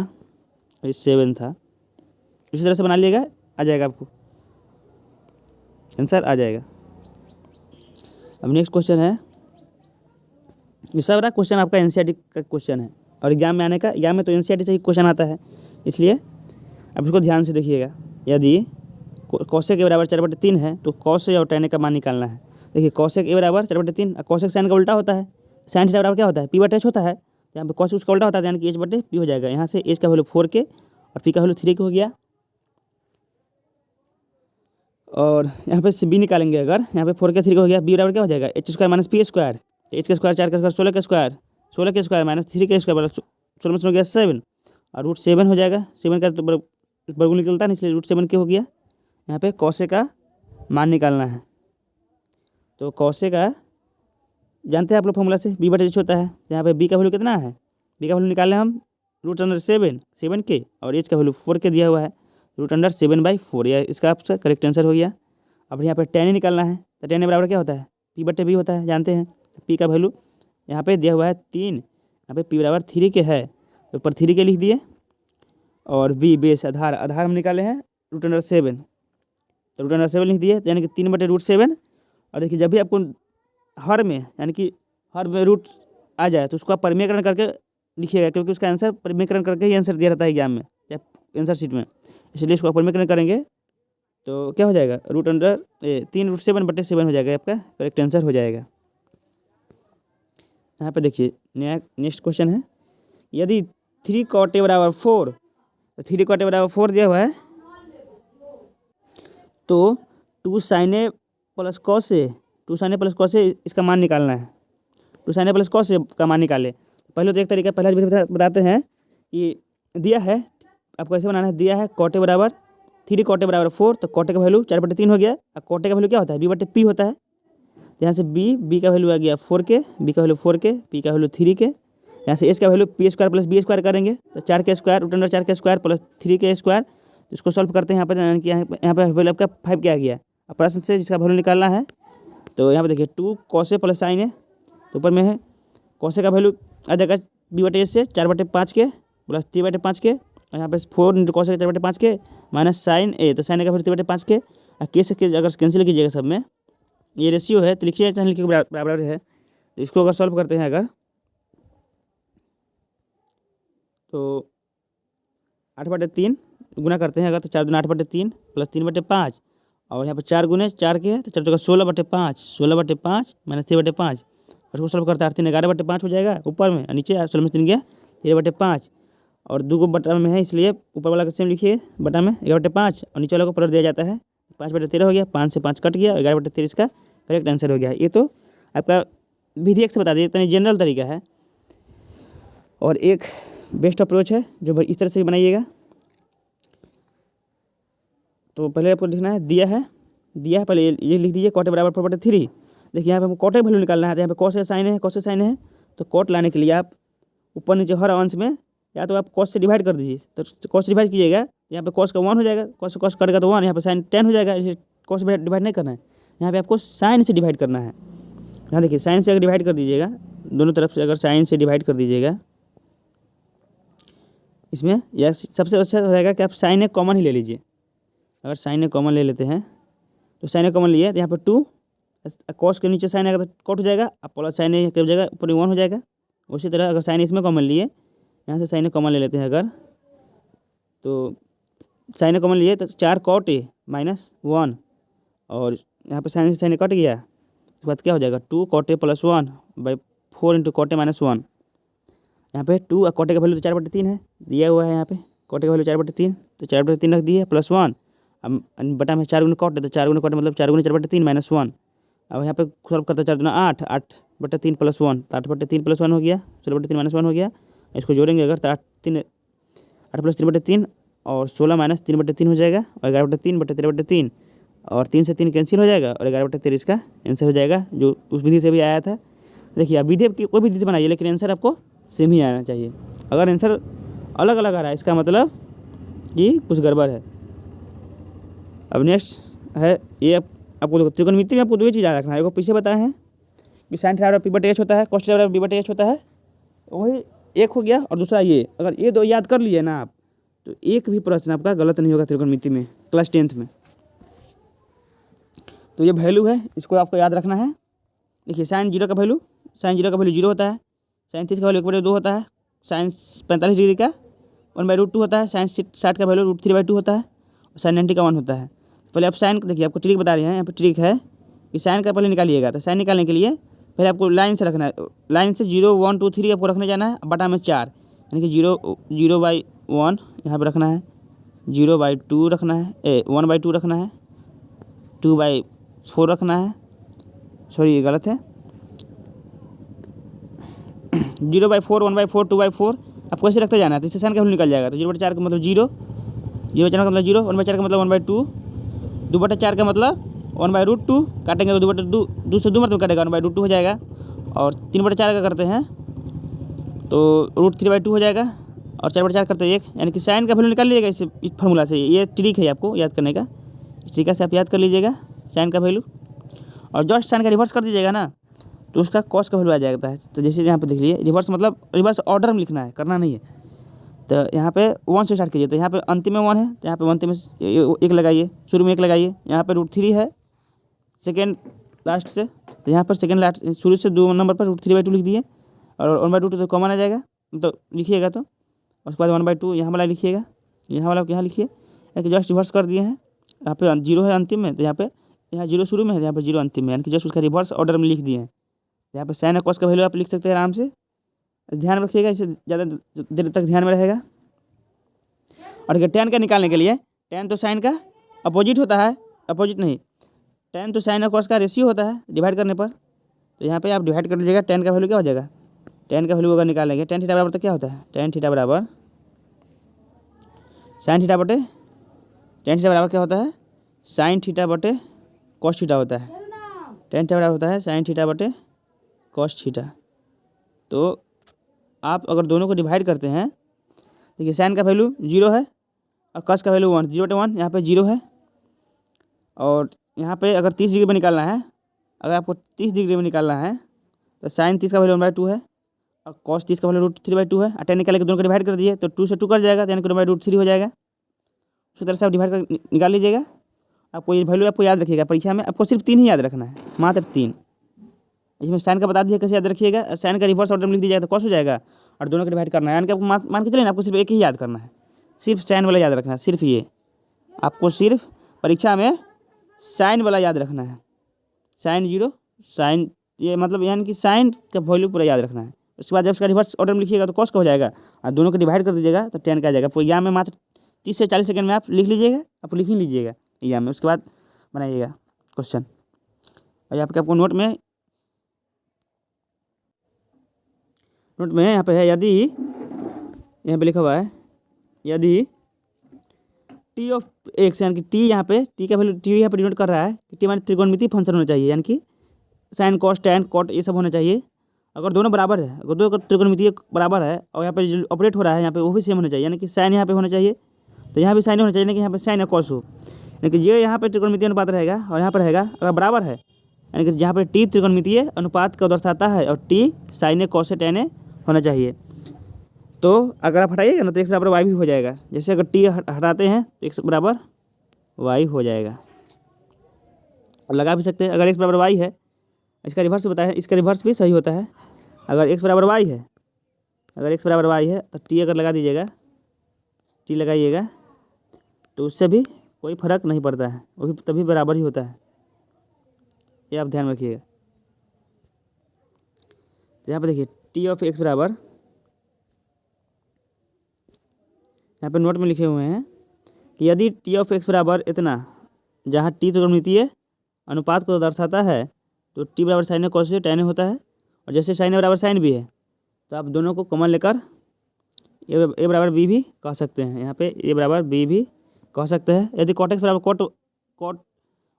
ये 7 था, इसी तरह से बना लीजिएगा, आ जाएगा आपको आंसर आ जाएगा। अब नेक्स्ट क्वेश्चन है, ये सब रहा क्वेश्चन आपका एनसीईआरटी का क्वेश्चन है, और एग्जाम में तो एनसीईआरटी से ही क्वेश्चन आता है, इसलिए अब इसको ध्यान से देखिएगा। यदि कौशेक ए बराबर 4/3 है तो कौशेक और tan का मान निकालना है। देखिए कौशेक ए बराबर 4/3, कौशेक साइन का उल्टा होता है, साइन थीटा बराबर क्या होता है, पी बटे एच होता है। यहाँ पे कौशेक उसका उल्टा होता है, यानी कि एच बटे पी हो जाएगा। यहाँ से एच का वैल्यू 4 के और पी का वैल्यू 3 के हो गया। और यहाँ पे बी निकालेंगे, अगर यहाँ पे 4 के 3 का हो गया, बी बराबर क्या हो जाएगा, H square minus P square, H का स्क्वायर 4 का स्क्वायर 16 के स्क्वायर माइनस 3 के स्क्वायर 16 में हो गया 7 और रूट 7 हो जाएगा। 7 का तो वर्गमूल निकलता है, इसलिए रूट 7 के हो गया। यहाँ पे कौशेक का मान निकालना है, तो कौशेक का जानते हैं आप लोग फॉर्मूला से, बी बटे एच होता है। यहाँ पे बी का वैल्यू कितना है, बी का वैल्यू निकालने हम रूट अंडर 7 के, और एच का वैल्यू 4 के दिया हुआ है, रूट अंडर 7/4, यह इसका आपका करेक्ट आंसर हो गया। अब यहाँ पे tan निकालना है, तो tan बराबर क्या होता है, पी बटे बी होता है, जानते हैं। पी का वैल्यू यहाँ पे दिया हुआ है 3, यहाँ पे पी बराबर 3 के है, तो ऊपर 3 के लिख दिए, और बी बेस आधार हम निकाले हैं रूट अंडर 7, तो रूट अंडर 7 लिख दिए, यानी कि 3/√7। और देखिए जब भी आपको हर में रूट आ जाए तो उसको आप परिमेयकरण करके लिखिएगा, क्योंकि उसका आंसर परिमेयकरण करके ही आंसर दिया रहता है एग्जाम में या आंसर शीट में, इसलिए इसको परिमेयकरण करेंगे तो क्या हो जाएगा, रूट अंडर 3√7/7 हो जाएगा, आपका करेक्ट आंसर हो जाएगा। यहाँ पे देखिए नेक्स्ट क्वेश्चन है, यदि 3 cot a बराबर 4, तो 3 cot a बराबर 4 दिया हुआ है, तो 2 sin a plus cos a, 2 sin a plus cos a इसका मान निकालना है। 2 sin a plus cos a का मान निकाले। पहले तो एक तरीका पहला विधि बताते हैं कि दिया है, आपको ऐसे बनाना है, दिया है cot a बराबर 3 cot a बराबर 4, तो cot a का वैल्यू 4/3 हो गया। और cot a का वैल्यू क्या होता है, b/p होता है। यहाँ से b का वैल्यू आ गया 4k, b का वैल्यू 4k, p का वैल्यू 3k, यहाँ से h का value p square plus b square करेंगे, तो 4k square root under 4k square plus 3k square. तो इसको सॉल्व करते हैं, यहाँ पर यहाँ पर वैल्यू आपका 5 क्या आ गया। अब प्रश्न से जिसका वैल्यू निकालना है, तो यहाँ पर देखिए 2 cos a plus sin a, तो ऊपर में है cos a का वैल्यू आ जाएगा b/h से 4/5 के प्लस 3/5 के, और यहाँ पे 4 इंटू cos a 4/5 के माइनस sin a, तो sin a का वैल्यू 3/5 के, और k से अगर कैंसिल कीजिएगा सब में, ये रेशियो है तो लिखिए चाहे लिखिए बराबर है। तो इसको अगर सॉल्व करते हैं अगर, तो 8/3 गुना करते हैं अगर, तो 4 दूना 8/3 प्लस 3/5, और यहाँ पर 4 गुने 4 के, तो 4 जगह 16/5, 16/5 माइनस 3/5, और उसको सॉल्व करते हैं 8 3 11/5 हो जाएगा ऊपर में, और नीचे 16 में 3 गया 13/5, और 2 को बटा में है इसलिए ऊपर वाला का सेम लिखिए बटा में 11/5, और नीचे वाला को पलट दिया जाता है, 5/13 हो गया, 5 से 5 कट गया, 11/13 इसका करेक्ट आंसर हो गया। ये तो आपका विधि एक से बता दिए, इतना जनरल तरीका है, और एक बेस्ट अप्रोच है जो इस तरह से बनाइएगा। तो पहले आपको लिखना है, दिया है पहले ये लिख दीजिए cot a बराबर 4/3। देखिए यहाँ पे हमको cot a वैल्यू निकालना है, तो यहाँ पे cos a sin है, तो cot लाने के लिए आप ऊपर नीचे हर अंश में या तो आप cos से डिवाइड कर दीजिए, तो cos से डिवाइड कीजिएगा, यहाँ पे cos का 1 हो जाएगा, cos से cos कटेगा तो 1, यहाँ पे sin 10 हो जाएगा, इसलिए cos से डिवाइड नहीं करना है, यहाँ पे आपको sin से डिवाइड करना है। यहाँ देखिए sin से अगर डिवाइड कर दीजिएगा, दोनों तरफ से अगर sin से डिवाइड कर दीजिएगा इसमें, या सबसे अच्छा हो जाएगा कि आप sin a कॉमन ही ले लीजिए। अगर sin a कॉमन ले लेते हैं, तो sin a कॉमन लिए, तो यहाँ पर 2 cos के नीचे sin आएगा तो कट हो जाएगा, अब प्लस sin a की जगह ऊपर 1 हो जाएगा। उसी तरह अगर sin इसमें कॉमन लिए, यहाँ से sin a कॉमन ले लेते हैं अगर, तो sin a कॉमन लिए तो 4 cot a माइनस 1, और यहाँ पे sin से sin a कट गया, उसके बाद क्या हो जाएगा 2 cot a plus 1/4 into cot a minus 1। यहाँ पे 2 और cot a का वैल्यू तो 4/3 है दिया हुआ है, यहाँ पे cot a का वैल्यू 4/3, तो 4/3 रख दिए प्लस 1, अब बटा में 4 गुना cot है, तो 4 गुना cot मतलब 4 गुना 4/3 माइनस 1। अब यहाँ पे सॉल्व करते 4 दूना 8, 8/3 प्लस 1, तो 8/3 प्लस 1 हो गया, 16/3 माइनस 1 हो गया। इसको जोड़ेंगे अगर, तो 8 प्लस 3/3 और 16 माइनस 3/3 हो जाएगा, और 11/3/13/3, और 3 से 3 कैंसिल हो जाएगा, और 11/13 इसका आंसर हो जाएगा, जो उस विधि से भी आया था। देखिए आप विधि की कोई विधि से बनाइए, लेकिन आंसर आपको सेम ही आना चाहिए। अगर आंसर अलग अलग आ रहा है, इसका मतलब कि कुछ गड़बड़ है। अब नेक्स्ट है ये, आपको त्रिकोणमिति में आपको दो ही चीज़ याद रखना है। एक पीछे बताए हैं कि sin थीटा बराबर p/h होता है, cos थीटा बराबर b/h होता है, वही एक हो गया, और दूसरा ये, अगर ये दो याद कर लिए ना आप, तो एक भी प्रश्न आपका गलत नहीं होगा त्रिकोणमिति में क्लास 10th में। तो ये वैल्यू है, इसको आपको याद रखना है। देखिए sin 0 का वैल्यू 0 होता है, sin 30 का वैल्यू 1/2 होता है, sin 45 डिग्री का 1/√2 होता है, sin 60 का वैल्यू √3/2 होता है, और sin 90 का 1 होता है। पहले आप साइन देखिए, आपको ट्रिक बता रहे हैं, यहाँ पर ट्रिक है कि साइन का पहले निकालिएगा। तो साइन निकालने के लिए पहले आपको लाइन से रखना है, लाइन से 0 1 2 3 आपको रखने जाना है, बटा में 4, यानी कि 0/1 यहाँ पर रखना है, 0/2 रखना है, 1/2 रखना है, 2/4 रखना है, सॉरी ये गलत है, 0/4 1/4 2/4 आपको ऐसे रखते जाना है। तो इससे साइन का वैल्यू निकल जाएगा। तो 0/4 का मतलब 0, 0/4 का मतलब 0, 1/4 का मतलब 1/2, 2/4 का मतलब 1/√2, काटेंगे तो 2 से 2 मतलब काटेगा 1/√2 हो जाएगा, और 3/4 का करते हैं तो √3/2 हो जाएगा, और 4/4 करते हैं 1, यानी कि साइन का वैल्यू निकाल लीजिएगा इस फार्मूला से। ये ट्रिक है आपको याद करने का, इस तरीके से आप याद कर लीजिएगा साइन का वैल्यू, और जस्ट साइन का रिवर्स कर दीजिएगा ना, तो उसका कॉस का वैल्यू आ जाता है। तो जैसे यहाँ पे देख लीजिए, रिवर्स मतलब रिवर्स ऑर्डर में लिखना है, करना नहीं है। तो यहाँ पे 1 से स्टार्ट कीजिए, तो यहाँ पे अंतिम में 1 है, तो यहाँ पे अंतिम में 1 लगाइए, शुरू में 1 लगाइए, यहाँ पे √3 है सेकेंड लास्ट से, तो यहाँ पर सेकेंड लास्ट शुरू से 2 नंबर पर √3/2 लिख दिए, और 1/2 तो कॉमन आ जाएगा, तो लिखिएगा। तो उसके बाद 1/2 यहाँ वाला लिखिएगा, यहाँ वाला यहाँ लिखिए, यानी कि जस्ट रिवर्स कर दिए हैं। यहाँ पे 0 है अंतिम में, तो यहाँ 0 शुरू में है, यहाँ पर 0 अंतिम में, यानी कि जस्ट उसका रिवर्स ऑर्डर में लिख दिए हैं। यहाँ पे साइन और कॉस का वैल्यू आप लिख सकते हैं आराम से, ध्यान रखिएगा, इसे ज़्यादा देर तक ध्यान में रहेगा। और देखिए tan का निकालने के लिए, tan तो साइन का अपोजिट होता है, अपोजिट नहीं, tan तो साइन और कॉस का रेशियो होता है डिवाइड करने पर। तो यहाँ पे आप डिवाइड कर लीजिएगा, tan का वैल्यू क्या हो जाएगा, tan का वैल्यू अगर निकालेंगे tan थीटा बराबर तो क्या होता है, tan थीटा बराबर साइन थीटा बटे, tan थीटा बराबर क्या होता है, साइन थीटा बटे कॉस थीटा होता है। tan थीटा बराबर होता है साइन थीटा बटे कॉस थीटा। तो आप अगर दोनों को डिवाइड करते हैं, देखिए साइन का वैल्यू 0 है और कॉस का वैल्यू 1, 0/1 यहाँ पे 0 है। और यहाँ पे अगर 30 डिग्री में निकालना है, अगर आपको 30 डिग्री में निकालना है तो साइन 30 का वैल्यू 1/2 है और कॉस 30 का वैल्यू √3/2 है। और tan निकाल के दोनों को डिवाइड कर दीजिए तो 2 से 2 कर जाएगा, यानी कि 1/√3 हो जाएगा। उसी तरह से आप डिवाइड कर निकाल लीजिएगा। आपको ये वैल्यू आपको याद रखिएगा, परीक्षा में आपको सिर्फ 3 ही याद रखना है, मात्र 3। इसमें साइन का बता दिया कैसे याद रखिएगा, साइन का रिवर्स ऑर्डर में लिख दीजिएगा तो कॉस हो जाएगा, और दोनों को डिवाइड करना है। यानी कि आपको मान के चलिए ना, आपको सिर्फ एक ही याद करना है, सिर्फ साइन वाला याद रखना है, सिर्फ ये आपको सिर्फ परीक्षा में साइन वाला याद रखना है। साइन 0, साइन ये मतलब यानी कि साइन का वैल्यू पूरा याद रखना है। उसके बाद जब उसका रिवर्स ऑर्डर में लिखिएगा तो कॉस का हो जाएगा, और दोनों को डिवाइड कर दीजिएगा तो tan का आ जाएगा। तो यहाँ में मात्र 30 से 40 सेकंड में आप लिख लीजिएगा, आप लिख ही लीजिएगा यहाँ में। उसके बाद बनाइएगा क्वेश्चन। और यहाँ पे आपको नोट में यहाँ पे है, यदि यहाँ पे लिखा हुआ है यदि टी ऑफ एक्स, यानी कि टी यहाँ पे टी का वैल्यू टी यहाँ पे डिनोट कर रहा है कि टी हमारी त्रिकोणमितीय फंक्शन होना चाहिए, यानी कि साइन कॉस टैन कॉट ये सब होना चाहिए। अगर दोनों बराबर है, अगर दोनों त्रिकोणमितीय बराबर है और यहाँ पे जो ऑपरेट हो रहा है यहाँ पे वो भी सेम होना चाहिए, यानी कि साइन यहाँ पे होना चाहिए तो यहाँ भी साइन होना चाहिए, यानी कि यहाँ पे साइन या कॉस हो, यानी कि ये यहाँ पे त्रिकोणमितीय अनुपात रहेगा और यहाँ पर रहेगा अगर बराबर है, यानी कि जहाँ पर टी त्रिकोणमितीय अनुपात को दर्शाता है और टी साइन कॉस टैन होना चाहिए। तो अगर आप हटाइएगा ना तो x बराबर वाई भी हो जाएगा। जैसे अगर टी हटाते हैं तो x बराबर वाई हो जाएगा। और लगा भी सकते हैं, अगर x बराबर वाई है, इसका रिवर्स बताया, इसका रिवर्स भी सही होता है। अगर x बराबर वाई है, अगर x बराबर वाई है तो टी अगर लगा दीजिएगा, टी लगाइएगा तो उससे भी कोई फर्क नहीं पड़ता है, वो भी तभी बराबर ही होता है, ये आप ध्यान में रखिएगा। तो यहाँ पर देखिए टी ऑफ एक्स बराबर, यहाँ पे नोट में लिखे हुए हैं कि यदि टी ऑफ एक्स बराबर इतना, जहाँ टी त्रिकोणमितीय अनुपात को दर्शाता है तो टी बराबर साइन कॉस टैन होता है। और जैसे साइन बराबर साइन भी है तो आप दोनों को कॉमन लेकर ए बराबर बी भी कह सकते हैं, यहाँ पे ए बराबर बी भी कह सकते हैं। यदि कॉट एक्स बराबर कॉट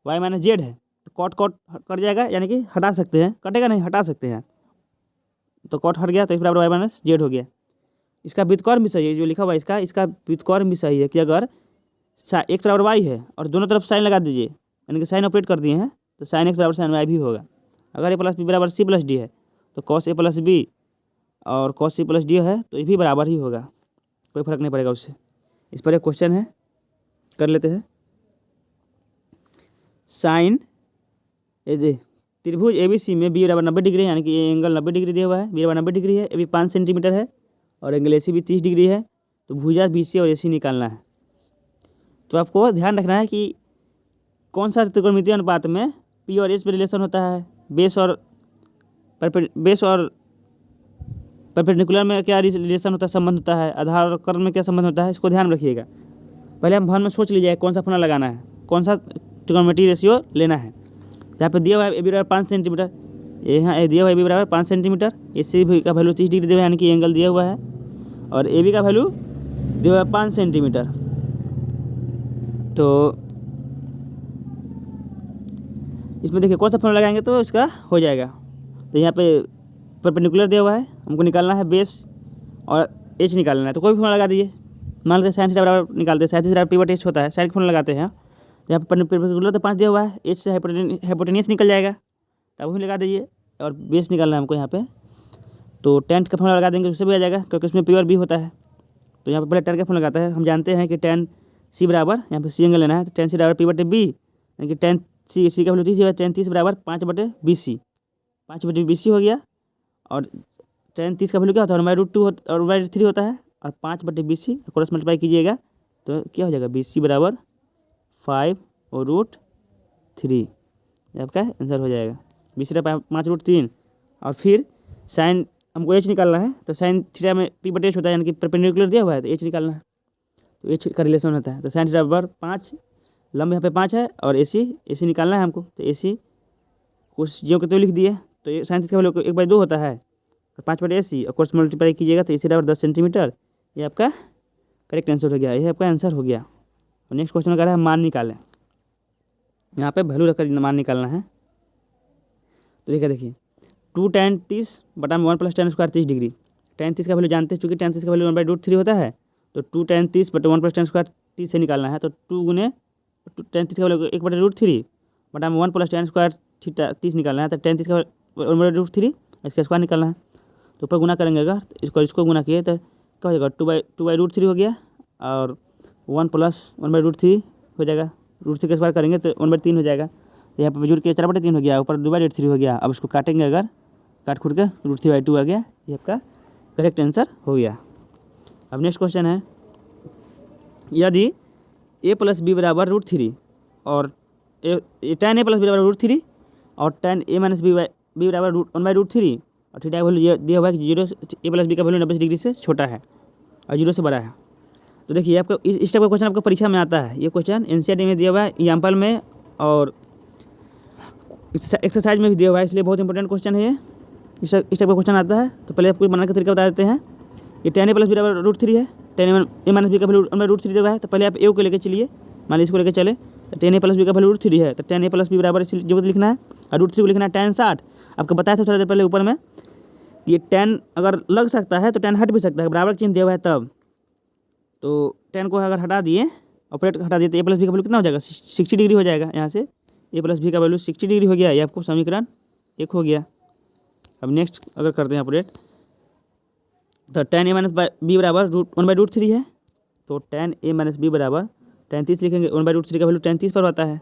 वाई माइनस जेड है तो कॉट कट जाएगा, यानी कि हटा सकते हैं, कटेगा नहीं हटा सकते हैं, तो कॉट हट गया तो एक्स बराबर वाई माइनस जेड हो गया। इसका व्युत्क्रम भी सही है, जो लिखा हुआ है इसका व्युत्क्रम भी सही है कि अगर एक्स बराबर वाई है और दोनों तरफ साइन लगा दीजिए, यानी कि साइन ऑपरेट कर दिए हैं तो साइन एक्स बराबर साइन वाई भी होगा। अगर ए प्लस बी बराबर सी प्लस डी है तो कॉस ए प्लस बी और कॉस सी प्लस डी है तो ये भी बराबर ही होगा, कोई फर्क नहीं पड़ेगा उससे। इस पर एक क्वेश्चन है, कर लेते हैं। साइन त्रिभुज ABC में बी बराबर 90 डिग्री है, यानी कि ये एंगल 90 डिग्री दिया हुआ है, बी बराबर 90 डिग्री है, ए भी 5 सेंटीमीटर है और एंगल AC भी 30 डिग्री है। तो भुजा BC और AC निकालना है। तो आपको ध्यान रखना है कि कौन सा त्रिकोणमितीय अनुपात में P और S पे रिलेशन होता है, बेस और परपेंडिकुलर में क्या रिलेशन होता है, संबंध होता है, आधार और कर्ण में क्या संबंध होता है, इसको ध्यान रखिएगा। पहले हम मन में सोच लीजिए कौन सा फॉर्मूला लगाना है, कौन सा त्रिकोणमितीय रेशियो लेना है। यहाँ पे दिया हुआ है ए बी बराबर 5 सेंटीमीटर, यहाँ दिया हुआ है ए बी बराबर 5 सेंटीमीटर, AC भी का वैल्यू 30 डिग्री दिया हुआ है, यानी कि एंगल दिया हुआ है, और ए बी का वैल्यू दिया हुआ है 5 सेंटीमीटर। तो इसमें देखिए कौन सा फॉर्मूला लगाएंगे तो इसका हो जाएगा। तो यहाँ पे परपेंडिकुलर दिया हुआ है, हमको निकालना है बेस और एच निकालना है, तो कोई भी फॉर्मूला लगा दीजिए। मान लेते साइन थीटा बराबर निकालते हैं, साइन थीटा बराबर P/H होता है, साइन का फॉर्मूला लगाते हैं। यहाँ पर परपेंडिकुलर तो 5 दिया हुआ है, एच से हाइपोटेन्यूस निकल जाएगा, तब वही लगा दीजिए। और बेस निकालना है हमको यहाँ पे, तो tan का फॉर्मूला लगा देंगे, उससे भी आ जाएगा क्योंकि उसमें P और B होता है। तो यहाँ पर पहले tan का फॉर्मूला लगाता है, हम जानते हैं कि tan C बराबर, यहाँ पे C एंगल लेना है तो tan C बराबर P/B, यानी कि tan C का वैल्यू 30 है, tan 30 बराबर 5/BC, 5/BC हो गया। और tan 30 का वैल्यू क्या होता है, √2 और √3 होता है, और 5/BC क्रॉस मल्टीप्लाई कीजिएगा तो क्या हो जाएगा, BC बराबर 5 और √3, आपका आंसर हो जाएगा। BC बराबर 5 √3। और फिर साइन हमको एच निकालना है, तो साइन थीटा में पी बटे एच होता है, यानी कि परपेंडिकुलर दिया हुआ है तो एच निकालना है, तो एच का रिलेशन होता है। तो साइन थीटा बराबर 5, लंब यहाँ पे 5 है और ए सी निकालना है हमको, तो ए सी कुछ जीरो के तो लिख दिए, तो ये साइन थीटा का वैल्यू 1/2 होता है और 5 बटे ए सी और कोस मल्टीप्लाई कीजिएगा तो ए सी बराबर 10 सेंटीमीटर। ये आपका करेक्ट आंसर हो गया, ये आपका आंसर हो गया। और नेक्स्ट क्वेश्चन कह रहा है मान निकालें, यहाँ पे वैल्यू रखकर मान निकालना है। तो देखिए 2 tan 30 बटा में 1 + tan स्क्वायर 30 डिग्री। tan 30 का वैल्यू जानते हैं, चूँकि tan 30 का वैल्यू 1/√3 होता है, तो 2 tan 30 बटे 1 + tan स्क्वायर 30 से निकालना है, तो 2 गुने tan 30 का वैल्यू 1/√3 बटा में 1 + tan स्क्वायर थीटा 30 निकालना है, तो tan 30 का 1/√3 इसका स्क्वायर निकालना है, तो ऊपर गुना करेंगे अगर इसको गुना किए तो क्या हो जाएगा 2/√3 हो गया और 1 + 1/√3 हो जाएगा, √3 का स्क्वायर करेंगे तो 1/3 हो जाएगा, तो यहाँ पर जुड़ के 4/3 हो गया, ऊपर 2/3 हो गया। अब इसको काटेंगे अगर काट खुट के √3/2 आ गया, ये आपका करेक्ट आंसर हो गया। अब नेक्स्ट क्वेश्चन है, यदि a + b बराबर √3 और tan a + b बराबर √3 और tan a - b बराबर 1/√3 और थीटा का वैल्यू दिया हुआ है कि 0 a + b का वैल्यू 90 डिग्री से छोटा है और 0 से बड़ा है। तो देखिए आपको इस टाइप का क्वेश्चन आपको परीक्षा में आता है, ये क्वेश्चन एनसीईआरटी में दिया हुआ है, एग्जाम्पल में और एक्सरसाइज में भी दिया हुआ है, इसलिए बहुत इंपॉर्टेंट क्वेश्चन है ये। इस टाइप का क्वेश्चन आता है, तो पहले आपको बनाने का तरीका बता देते हैं। ये tan a + b बराबर √3 है, tan a - b का वैल्यू 1/√3 दिया हुआ है, तो पहले आप ए को लेकर चलिए, मान लीजिए इसको लेकर चले, तो tan a + b का वैल्यू √3 है, तो tan a + b बराबर जो लिखना है और √3 को लिखना है tan 60। आपको बताया था थोड़ा देर पहले ऊपर में, ये tan अगर लग सकता है तो tan हट भी सकता है, बराबर चिन्ह दिया हुआ है तब, तो tan को अगर हटा दिए ऑपरेट हटा दिए तो a + b का वैल्यू कितना हो जाएगा 60 डिग्री हो जाएगा, यहाँ से a + b का वैल्यू 60 डिग्री हो गया, ये आपको समीकरण 1 हो गया। अब नेक्स्ट अगर करते हैं ऑपरेट, तो tan a - b बराबर 1/√3 है, तो tan a - b बराबर tan 30 लिखेंगे, 1/√3 का वैल्यू tan 30 पर होता है।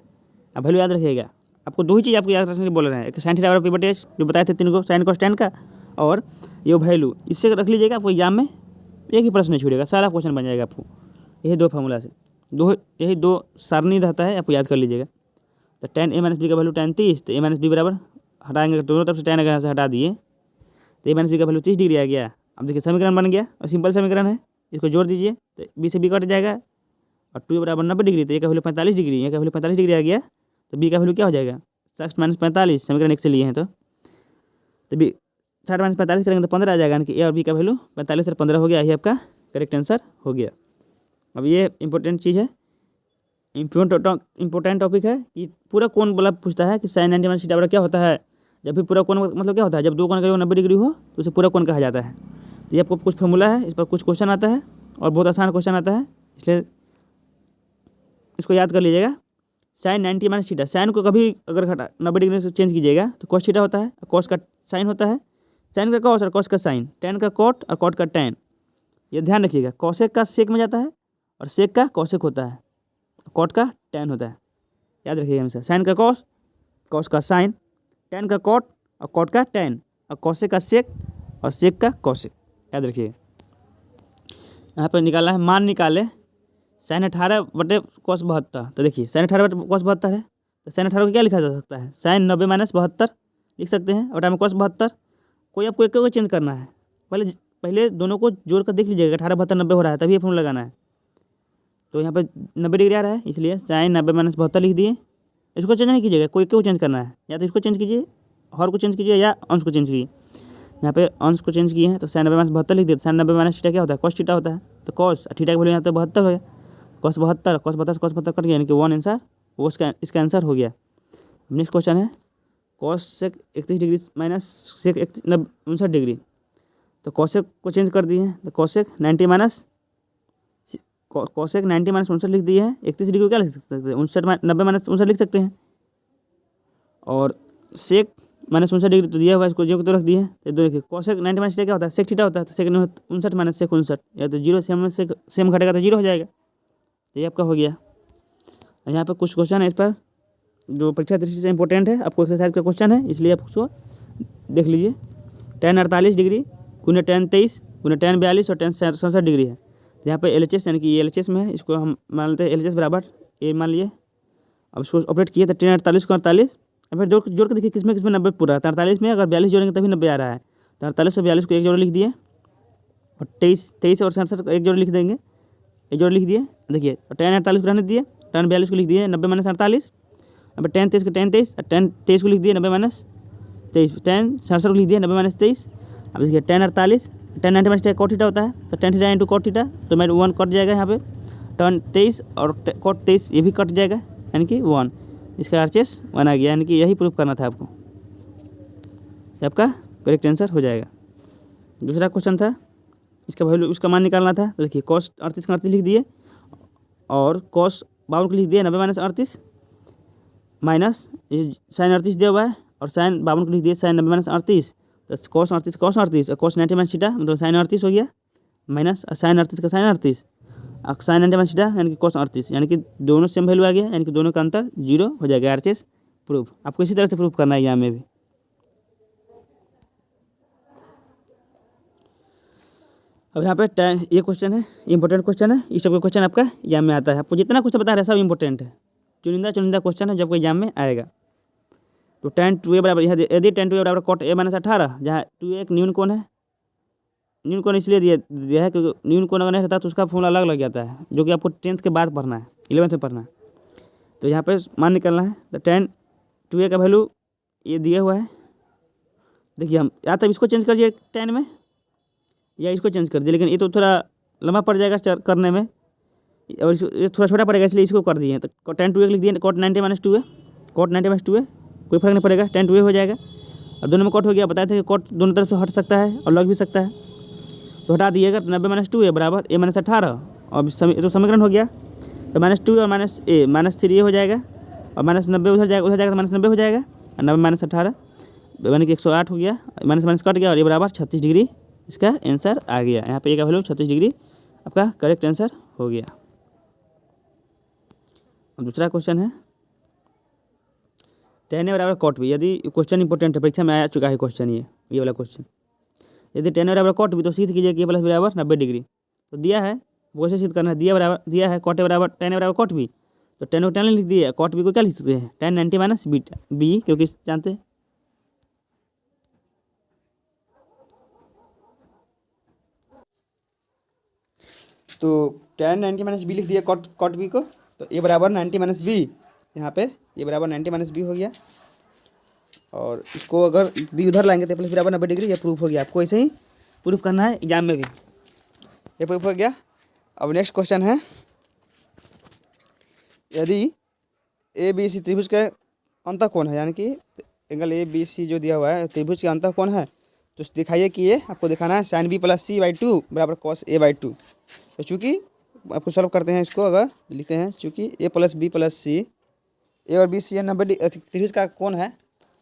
अब वैल्यू याद रखिएगा, आपको दो ही चीज़ आपको याद रखने के लिए बोल रहे हैं, एक साइन थीटा बराबर p बटे h जो बताए थे तीन को, साइन cos tan का, और ये वैल्यू इससे रख लीजिएगा, आपको एग्जाम में एक ही प्रश्न नहीं छूटेगा, सारा क्वेश्चन बन जाएगा आपको, यही दो फार्मूला से यही दो सारणी रहता है, आपको याद कर लीजिएगा। तो tan a - b का वैल्यू tan 30, तो a - b बराबर हटाएंगे दोनों तरफ से tan अगर यहाँ से हटा दिए तो a - b का वैल्यू 30 डिग्री आ गया। अब देखिए समीकरण बन गया और सिंपल समीकरण है, इसको जोड़ दीजिए तो b से b कट जाएगा और 2 बराबर 90 डिग्री, तो a का वैल्यू 45 डिग्री, a का वैल्यू 45 डिग्री आ गया, तो b का वैल्यू क्या हो जाएगा 60 - 45, समीकरण 1 से लिए हैं तो b 60 - 45 करेंगे तो 15 आ जाएगा, यानी कि a और b का वैल्यू 45 और 15 हो गया, ये आपका करेक्ट आंसर हो गया। अब ये इंपॉर्टेंट चीज़ है, इंपॉर्टेंट टॉपिक है कि पूरा कोण वाला पूछता है कि साइन 90 - थीटा बराबर क्या होता है, जब भी पूरा कोण मतलब क्या होता है, जब दो कोण का योग 90 डिग्री हो तो उसे पूरा कोण कहा जाता है। तो ये आपको कुछ फॉर्मूला है, इस पर कुछ क्वेश्चन आता है और बहुत आसान क्वेश्चन आता है, इसलिए इसको याद कर लीजिएगा। साइन 90 - थीटा, साइन को कभी अगर 90 डिग्री से चेंज कीजिएगा तो कॉस थीटा होता है, कॉस का साइन होता है, साइन का कॉस और कॉस का साइन, टैन का कॉट और कॉट का टैन। ये ध्यान रखिएगा, कॉसेक का सेक में जाता है और सेक का कॉसेक होता है, कॉट का टैन होता है, याद रखिएगा हमेशा। साइन का कॉस, कॉस का साइन, टैन का कॉट और कॉट का टैन, और कॉसेक का सेक और सेक का कॉसेक, याद रखिएगा। यहाँ पर निकालना है, मान निकाले साइन 18 बटे कॉस 72। तो देखिए साइन 18 बटे कॉस 72 है, तो साइन 18 को क्या लिखा जा सकता है, साइन 90 - 72 लिख सकते हैं, बटा में कॉस 72। कोई आपको एक को चेंज करना है, पहले दोनों को जोड़ कर देख लीजिएगा, 18 72 90 हो रहा है, तभी ये फॉर्मूला लगाना है। तो यहाँ पर 90 डिग्री आ रहा है, इसलिए साइन 90 - 72 लिख दिए। इसको चेंज नहीं कीजिएगा, कोई को चेंज करना है, या तो इसको चेंज कीजिए, हर को चेंज कीजिए, या अंश को चेंज कीजिए। यहाँ पे अंश को चेंज किए हैं, तो साइन 90 - 72 लिख दिए। साइन 90 - थीटा क्या होता है, कॉस थीटा होता है, तो कॉस थीटा का वैल्यू यहाँ पे 72 हो गया, कॉस 72 कॉस 72 कट गया, यानी कि 1 आंसर वो इसका आंसर हो गया। नेक्स्ट क्वेश्चन है, cosec 31 degree minus sec 59 degree, तो कॉसेक को चेंज कर दिए हैं, तो कॉसेक 90 - कॉसेक 90 - 59 लिख दिए हैं। 31 डिग्री को क्या लिख सकते हैं, 59 90 - 59 लिख सकते हैं, और सेक -59 डिग्री तो दिया हुआ है, इसको जो तो रख दिए हैं। तो दो देखिए कॉसेक 90 - थीटा क्या होता है, सेक थीटा होता है, तो सेक 59 - सेक 59, या तो जीरो सेम घटेगा तो जीरो हो जाएगा, तो ये आपका हो गया। यहाँ पे कुछ क्वेश्चन है इस पर जो परीक्षा दृष्टि से इंपॉर्टेंट है, आपको एक्सरसाइज का क्वेश्चन है, इसलिए आप उसको देख लीजिए। tan 48 डिग्री गुने tan 23 गुने tan 42 और tan 67 डिग्री है। यहाँ पे LHS यानी कि ये LHS में है, इसको हम मान लेते हैं LHS बराबर ए मान लिए। अब इसको ऑपरेट किए तो tan 48 को 48, अब फिर जोड़ के देखिए किसमें 90 पूरा है, 48 में अगर 42 जोड़ेंगे तभी 90 आ रहा है, तो 48 और 42 को एक जोड़े लिख दिए, और 23 और 67 को एक जोड़े लिख देंगे, एक जोड़े लिख दिए। देखिए tan 48 को रहने दिए, tan 42 को लिख दिए 90 माइनस 48, अब tan 23 को tan 23, tan 23 को लिख दिए 90 माइनस 23, tan 67 को लिख दिए 90 माइनस 23। अब देखिए tan 48, tan 90 minus cot theta होता है, तो tan theta into cot theta, तो मेरे 1 कट जाएगा यहाँ पे, tan 23 और कॉट 23 ये भी कट जाएगा, यानी कि 1, इसका RHS 1 आ गया, यानी कि यही प्रूफ करना था आपको, ये आपका करेक्ट आंसर हो जाएगा। दूसरा क्वेश्चन था, इसका वैल्यू उसका मान निकालना था। तो देखिए cos 38 का 38 लिख दिए, और cos 52 को लिख दिए 90 माइनस 38, माइनस ये sin 38 दिया हुआ है, और sin 52 को लिख दिए sin 90 माइनस 38, तो cos 38 और cos 90 माइनस थीटा मतलब sin 38 हो गया, माइनस sin 38 का sin 38, और sin 90 माइनस थीटा यानी कि cos 38, यानी कि दोनों सेम वैल्यू आ गया, यानी कि दोनों का अंतर 0 हो जाएगा। RHS प्रूफ आपको इसी तरह से प्रूफ करना है यहाँ में भी। अब यहाँ पे ये क्वेश्चन है, इंपॉर्टेंट क्वेश्चन है, इस सब का क्वेश्चन आपका एग्जाम में आता है। आपको जितना क्वेश्चन बता रहा है सब इंपॉर्टेंट है, चुनिंदा क्वेश्चन है जब कोई एग्जाम में आएगा। तो tan 2a बराबर, यदि tan 2a बराबर cot a माइनस 18, जहाँ 2a एक न्यून कोण है, न्यून कोण इसलिए दिया है क्योंकि न्यून कोण अगर नहीं रहता तो उसका फॉर्मूला अलग लग जाता है, जो कि आपको 10th के बाद पढ़ना है, 11th में पढ़ना है। तो यहाँ पे मान निकलना है, तो tan 2a का वैल्यू ये दिया हुआ है। देखिए हम या तब इसको चेंज कर दिए tan में, या इसको चेंज कर दिए, लेकिन ये तो थोड़ा लंबा पड़ जाएगा करने में, और ये थोड़ा छोटा पड़ेगा, इसलिए इसको कर दिए। तो tan 2a लिख दिए, cot 90 minus 2a, cot 90 minus 2a कोई फर्क नहीं पड़ेगा, tan 2a हो जाएगा। और दोनों में कट हो गया, बताए थे कि कट दोनों तरफ से हट सकता है और लग भी सकता है, तो हटा दिएगा। तो 90 माइनस 2a बराबर a माइनस 18, और तो समीकरण हो गया, तो माइनस 2 और माइनस a माइनस 3a हो जाएगा, और माइनस 90 उधर जाएगा तो माइनस 90 हो जाएगा, और 90 माइनस 18 यानी कि 108 हो गया, माइनस माइनस कट गया, और ये बराबर 36 डिग्री इसका आंसर आ गया। यहाँ पे a का वैल्यू 36 डिग्री आपका करेक्ट आंसर हो गया। अब दूसरा क्वेश्चन है, tan a बराबर cot b, यदि क्वेश्चन इंपॉर्टेंट है, परीक्षा में आ चुका है क्वेश्चन, ये वाला क्वेश्चन, यदि tan a बराबर cot b तो सिद्ध कीजिए कि a प्लस बराबर 90 डिग्री। तो दिया है, वो से सिद्ध करना है, दिया है cot a बराबर tan a बराबर cot b, तो tan को tan लिख दिए, cot b को क्या लिख सकते हैं, tan 90 माइनस बीटा b, क्योंकि जानते हैं। तो tan 90 माइनस बी लिख दिया cot b को, तो a बराबर 90 माइनस बी, यहाँ पे a बराबर 90 माइनस बी हो गया, और इसको अगर b उधर लाएंगे तो प्लस बराबर 90 डिग्री, ये प्रूफ हो गया। आपको ऐसे ही प्रूफ करना है एग्जाम में भी, ये प्रूफ हो गया। अब नेक्स्ट क्वेश्चन है, यदि ए बी सी त्रिभुज का अंतःकोण है, यानी कि एंगल ए बी सी जो दिया हुआ है त्रिभुज का अंतःकोण है, तो दिखाइए कि ये आपको दिखाना है sin b plus C by 2 बराबर cos a बाई 2। तो चूँकि आपको सॉल्व करते हैं इसको, अगर लिखते हैं चूँकि a प्लस बी प्लस सी, ए और बी सी 90 त्रिभुज का कोण है,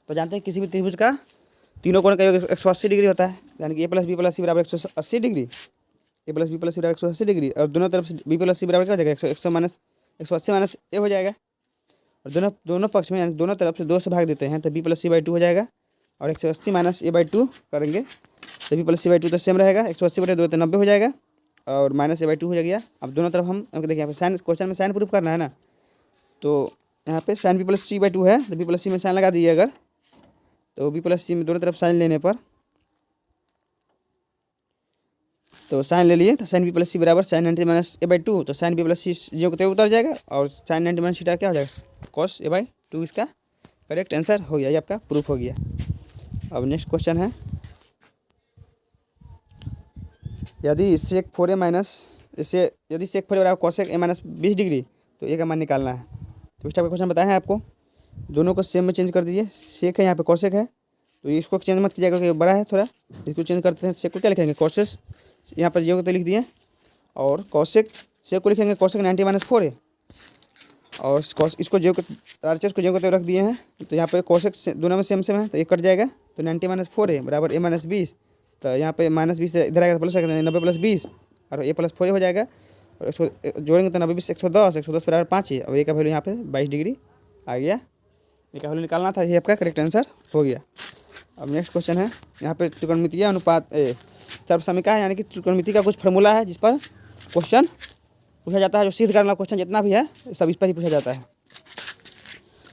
तो जानते हैं किसी भी त्रिभुज का तीनों कोण का योग 180 डिग्री होता है, यानी कि a plus B plus C बराबर 180 degree, a plus B plus C बराबर 180 डिग्री, और दोनों तरफ से b प्लस सी बराबर क्या हो जाएगा 180 माइनस a हो जाएगा, और दोनों पक्ष में यानी दोनों तरफ से 2 से भाग देते हैं, तो b प्लस सी बाई 2 हो जाएगा, और 180 माइनस a बाई 2 करेंगे तो b प्लस सी बाई 2 तो सेम रहेगा, 180 बटे 2 तो 90 हो जाएगा, और माइनस a बाई 2 हो जाएगा। अब दोनों तरफ हम देखिए यहाँ पे साइन, क्वेश्चन में साइन प्रूफ करना है ना, तो यहाँ पे sine b plus C by 2 है, तो b प्लस सी में साइन लगा दीजिए अगर, तो b प्लस सी में दोनों तरफ साइन लेने पर, तो साइन ले लिए, तो साइन b प्लस सी बराबर साइन 90 माइनस a बाई 2, तो साइन b प्लस सी जो को उतर जाएगा, और साइन 90 माइनस थीटा क्या हो जाएगा cos a बाई 2, इसका करेक्ट आंसर हो गया, ये आपका प्रूफ हो गया। अब नेक्स्ट क्वेश्चन है, यदि sec 4a माइनस यदि sec 4a बराबर cosec a माइनस 20 डिग्री, तो a का मान निकालना है। तो इस टाइप का क्वेश्चन बताया है आपको, दोनों को सेम में चेंज कर दीजिए, sec है यहाँ पे cosec है, तो इसको चेंज मत कीजिएगा क्योंकि बड़ा है थोड़ा, इसको चेंज करते हैं, sec को क्या लिखेंगे cosec, यहाँ पर योग तो लिख दिए, और sec को लिखेंगे cosec 90 माइनस 4a, और इसको जो RHS को जो रख दिए हैं, तो यहाँ पे cosec दोनों में सेम है, तो ये कट जाएगा, तो 90 माइनस 4a बराबर a माइनस 20, तो यहाँ पे माइनस 20 इधर आएगा तो प्लस आएगा, 90 प्लस 20 और a प्लस 4a हो जाएगा, और इसको जोड़ेंगे तो 90 20 110 बराबर 5 है, और a का वैल्यू यहाँ पे 22 डिग्री आ गया, a का वैल्यू निकालना था, ये आपका करेक्ट आंसर हो गया। अब नेक्स्ट क्वेश्चन है, यहाँ पे त्रिकोणमितीय अनुपात सर्वसमीका है, यानी कि त्रिकोणमिति का कुछ फार्मूला है जिस पर क्वेश्चन पूछा जाता है, जो सिद्ध करने वाला क्वेश्चन जितना भी है सब इस पर ही पूछा जाता है।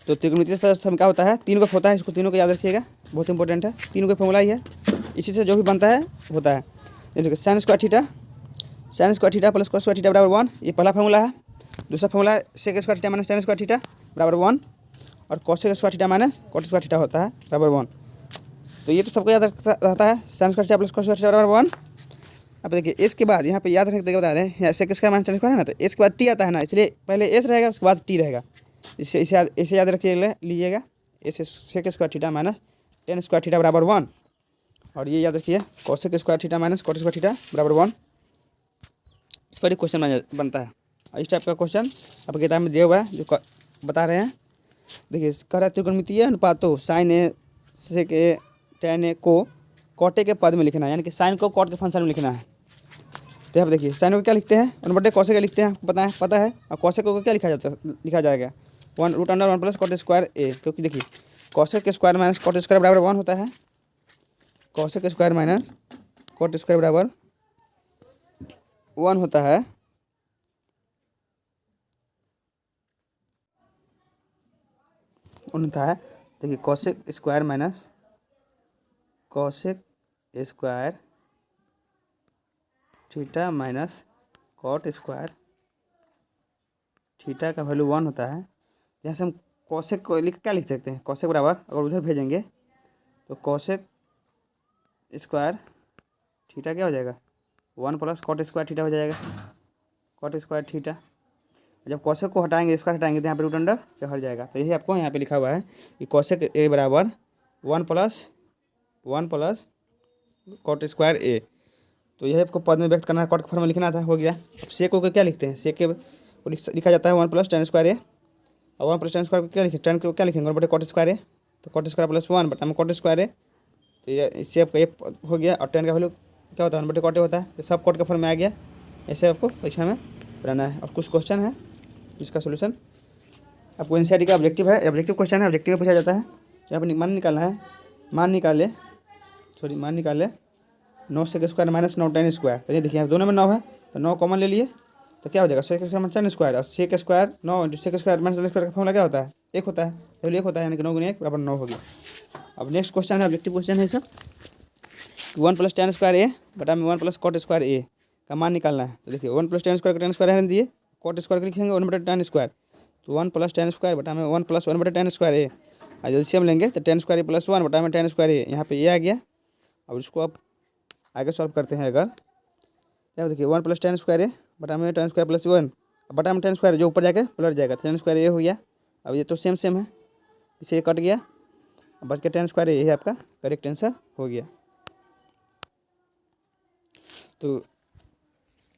तो त्रिकोणमितीय सर्वसमीका होता है, 3 का होता है, इसको तीनों को याद रखिएगा, बहुत इंपॉर्टेंट है, तीनों का फॉर्मूला ही है।
इसी से जो भी बनता है होता है। ये देखिए sine square theta plus cos square theta बराबर 1, ये पहला फॉर्मूला है। दूसरा formula sec square theta minus tan square theta बराबर 1 और cosec square theta minus cot square theta होता है बराबर 1। तो ये तो सबको याद रहता है, sign square theta plus cos square theta बराबर 1। अब देखिए इसके बाद यहाँ पे याद रखने के बता रहे हैं, यहाँ sec square minus tan square है ना, तो इसके बाद टी आता है ना, इसलिए पहले एस रहेगा उसके बाद टी रहेगा। इसे याद रखिए लीजिएगा, इसे sec square theta minus tan square theta बराबर 1 और ये याद रखिए cosec square theta minus cot square theta बराबर 1। इस पर ही क्वेश्चन बनता है। और इस टाइप का क्वेश्चन आपकी किताब में दिया हुआ है जो बता रहे हैं। देखिए कह रहा है त्रिकोणमितीय अनुपातों साइन ए सेक ए टेन ए को कॉटे के पद में लिखना है, यानी कि साइन को कॉट के फंक्शन में लिखना है। तो यहाँ पर देखिए साइन को क्या लिखते हैं, 1/2 कॉसेक लिखते हैं, आपको पता है। और कॉसेक को क्या लिखा जाएगा 1√1 प्लस कॉट स्क्वायर ए, क्योंकि देखिए cosec square minus cot square बराबर 1 होता है। Cosec square minus cot square बराबर 1 होता है। देखिए cosec square minus cosec square theta minus cot square theta का वैल्यू 1 होता है। यहाँ से हम कॉसेक को क्या लिख सकते हैं, कॉसेक बराबर अगर उधर भेजेंगे तो कॉसेक स्क्वायर थीटा क्या हो जाएगा 1 प्लस कॉट स्क्वायर थीटा हो जाएगा, कॉट स्क्वायर थीटा। जब कॉसेक को हटाएंगे स्क्वायर हटाएंगे तो यहाँ पे रूट अंडर से हट जाएगा। तो यही आपको यहाँ पे लिखा हुआ है कि कॉसेक ए बराबर 1 प्लस कॉट स्क्वायर ए। तो यही आपको पद में व्यक्त करना है, कॉट का फॉर्म में लिखना था, हो गया। अब सेक को क्या लिखते हैं, सेक के लिखा जाता है 1 प्लस टेन स्क्वायर ए, और 1 प्लस टेन स्क्वायर को क्या लिखें, टेन को क्या लिखेंगे 1/2 कॉट स्क्वायर ए, तो कॉट स्क्वायर प्लस 1 बटा में कॉट स्क्वायर ए। तो ये इससे आपका ये हो गया। और टेन का वैल्यू क्या होता है 1/2 कॉट होता है, तो सब कॉट का फॉर्म में आ गया। ऐसे आपको परीक्षा में बनाना है। और कुछ क्वेश्चन है इसका सोल्यूशन आपको एनसीईआरटी का ऑब्जेक्टिव है, ऑब्जेक्टिव क्वेश्चन है, ऑब्जेक्टिव में पूछा जाता है। यहाँ पर मान निकालना है, मान निकाले 9 sec square minus 9 tan square. तो ये देखिए यहाँ दोनों में 9 है तो 9 कॉमन ले लिए तो क्या हो जाएगा sec square minus tan square, और sec square 9 into sec square minus tan square का फॉर्मूला क्या होता है 1 होता है, वैल्यू 1 होता है, यानी कि 9 गुना 1 बराबर 9 हो गया। अब नेक्स्ट क्वेश्चन है, ऑब्जेक्टिव क्वेश्चन है सब 1 प्लस टेन स्क्वायर ए बटा में 1 प्लस कॉट स्क्वायर ए का मान निकालना है। तो देखिए 1 प्लस टेन स्क्वायर का टेन स्क्वायर रहने दिए, कॉट स्क्वायर का लिखेंगे 1/10 स्क्वायर, तो 1 प्लस टेन स्क्वायर बटा में 1 प्लस 1/10 स्क्वायर ए। और एलसीएम लेंगे तो टेन स्क्वायर प्लस 1 बटा में टेन स्क्वायर ए, यहाँ पे ए आ गया। अब इसको आप आगे सॉल्व करते हैं। अगर यहाँ देखिए 1 प्लस टेन स्क्वायर ए बटा में टेन स्क्वायर प्लस 1 बटा में टेन स्क्वायर जो ऊपर जाकर पलट जाएगा, टेन स्क्वायर ए हो गया। अब ये तो सेम है, इसे कट गया, अब बच के टेन स्क्वायर ए, यही आपका करेक्ट आंसर हो गया। तो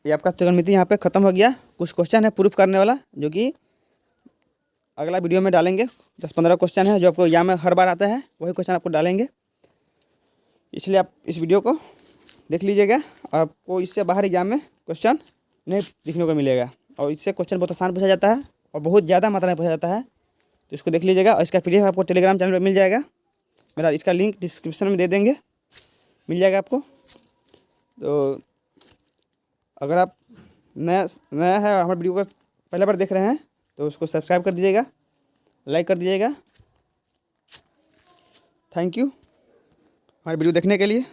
ये आपका त्रिकोणमिति यहाँ पे ख़त्म हो गया। कुछ क्वेश्चन है प्रूफ करने वाला जो कि अगला वीडियो में डालेंगे। 10-15 क्वेश्चन है जो आपको एग्जाम में हर बार आता है, वही क्वेश्चन आपको डालेंगे, इसलिए आप इस वीडियो को देख लीजिएगा। और आपको इससे बाहर एग्जाम में क्वेश्चन नहीं दिखने को मिलेगा, और इससे क्वेश्चन बहुत आसान पूछा जाता है और बहुत ज़्यादा मात्रा में पूछा जाता है। तो इसको देख लीजिएगा। और इसका PDF आपको टेलीग्राम चैनल पर मिल जाएगा, मेरा इसका लिंक डिस्क्रिप्शन में दे देंगे, मिल जाएगा आपको। तो अगर आप नया है और हमारे वीडियो को पहले बार देख रहे हैं तो उसको सब्सक्राइब कर दीजिएगा, लाइक कर दीजिएगा। थैंक यू हमारे वीडियो देखने के लिए।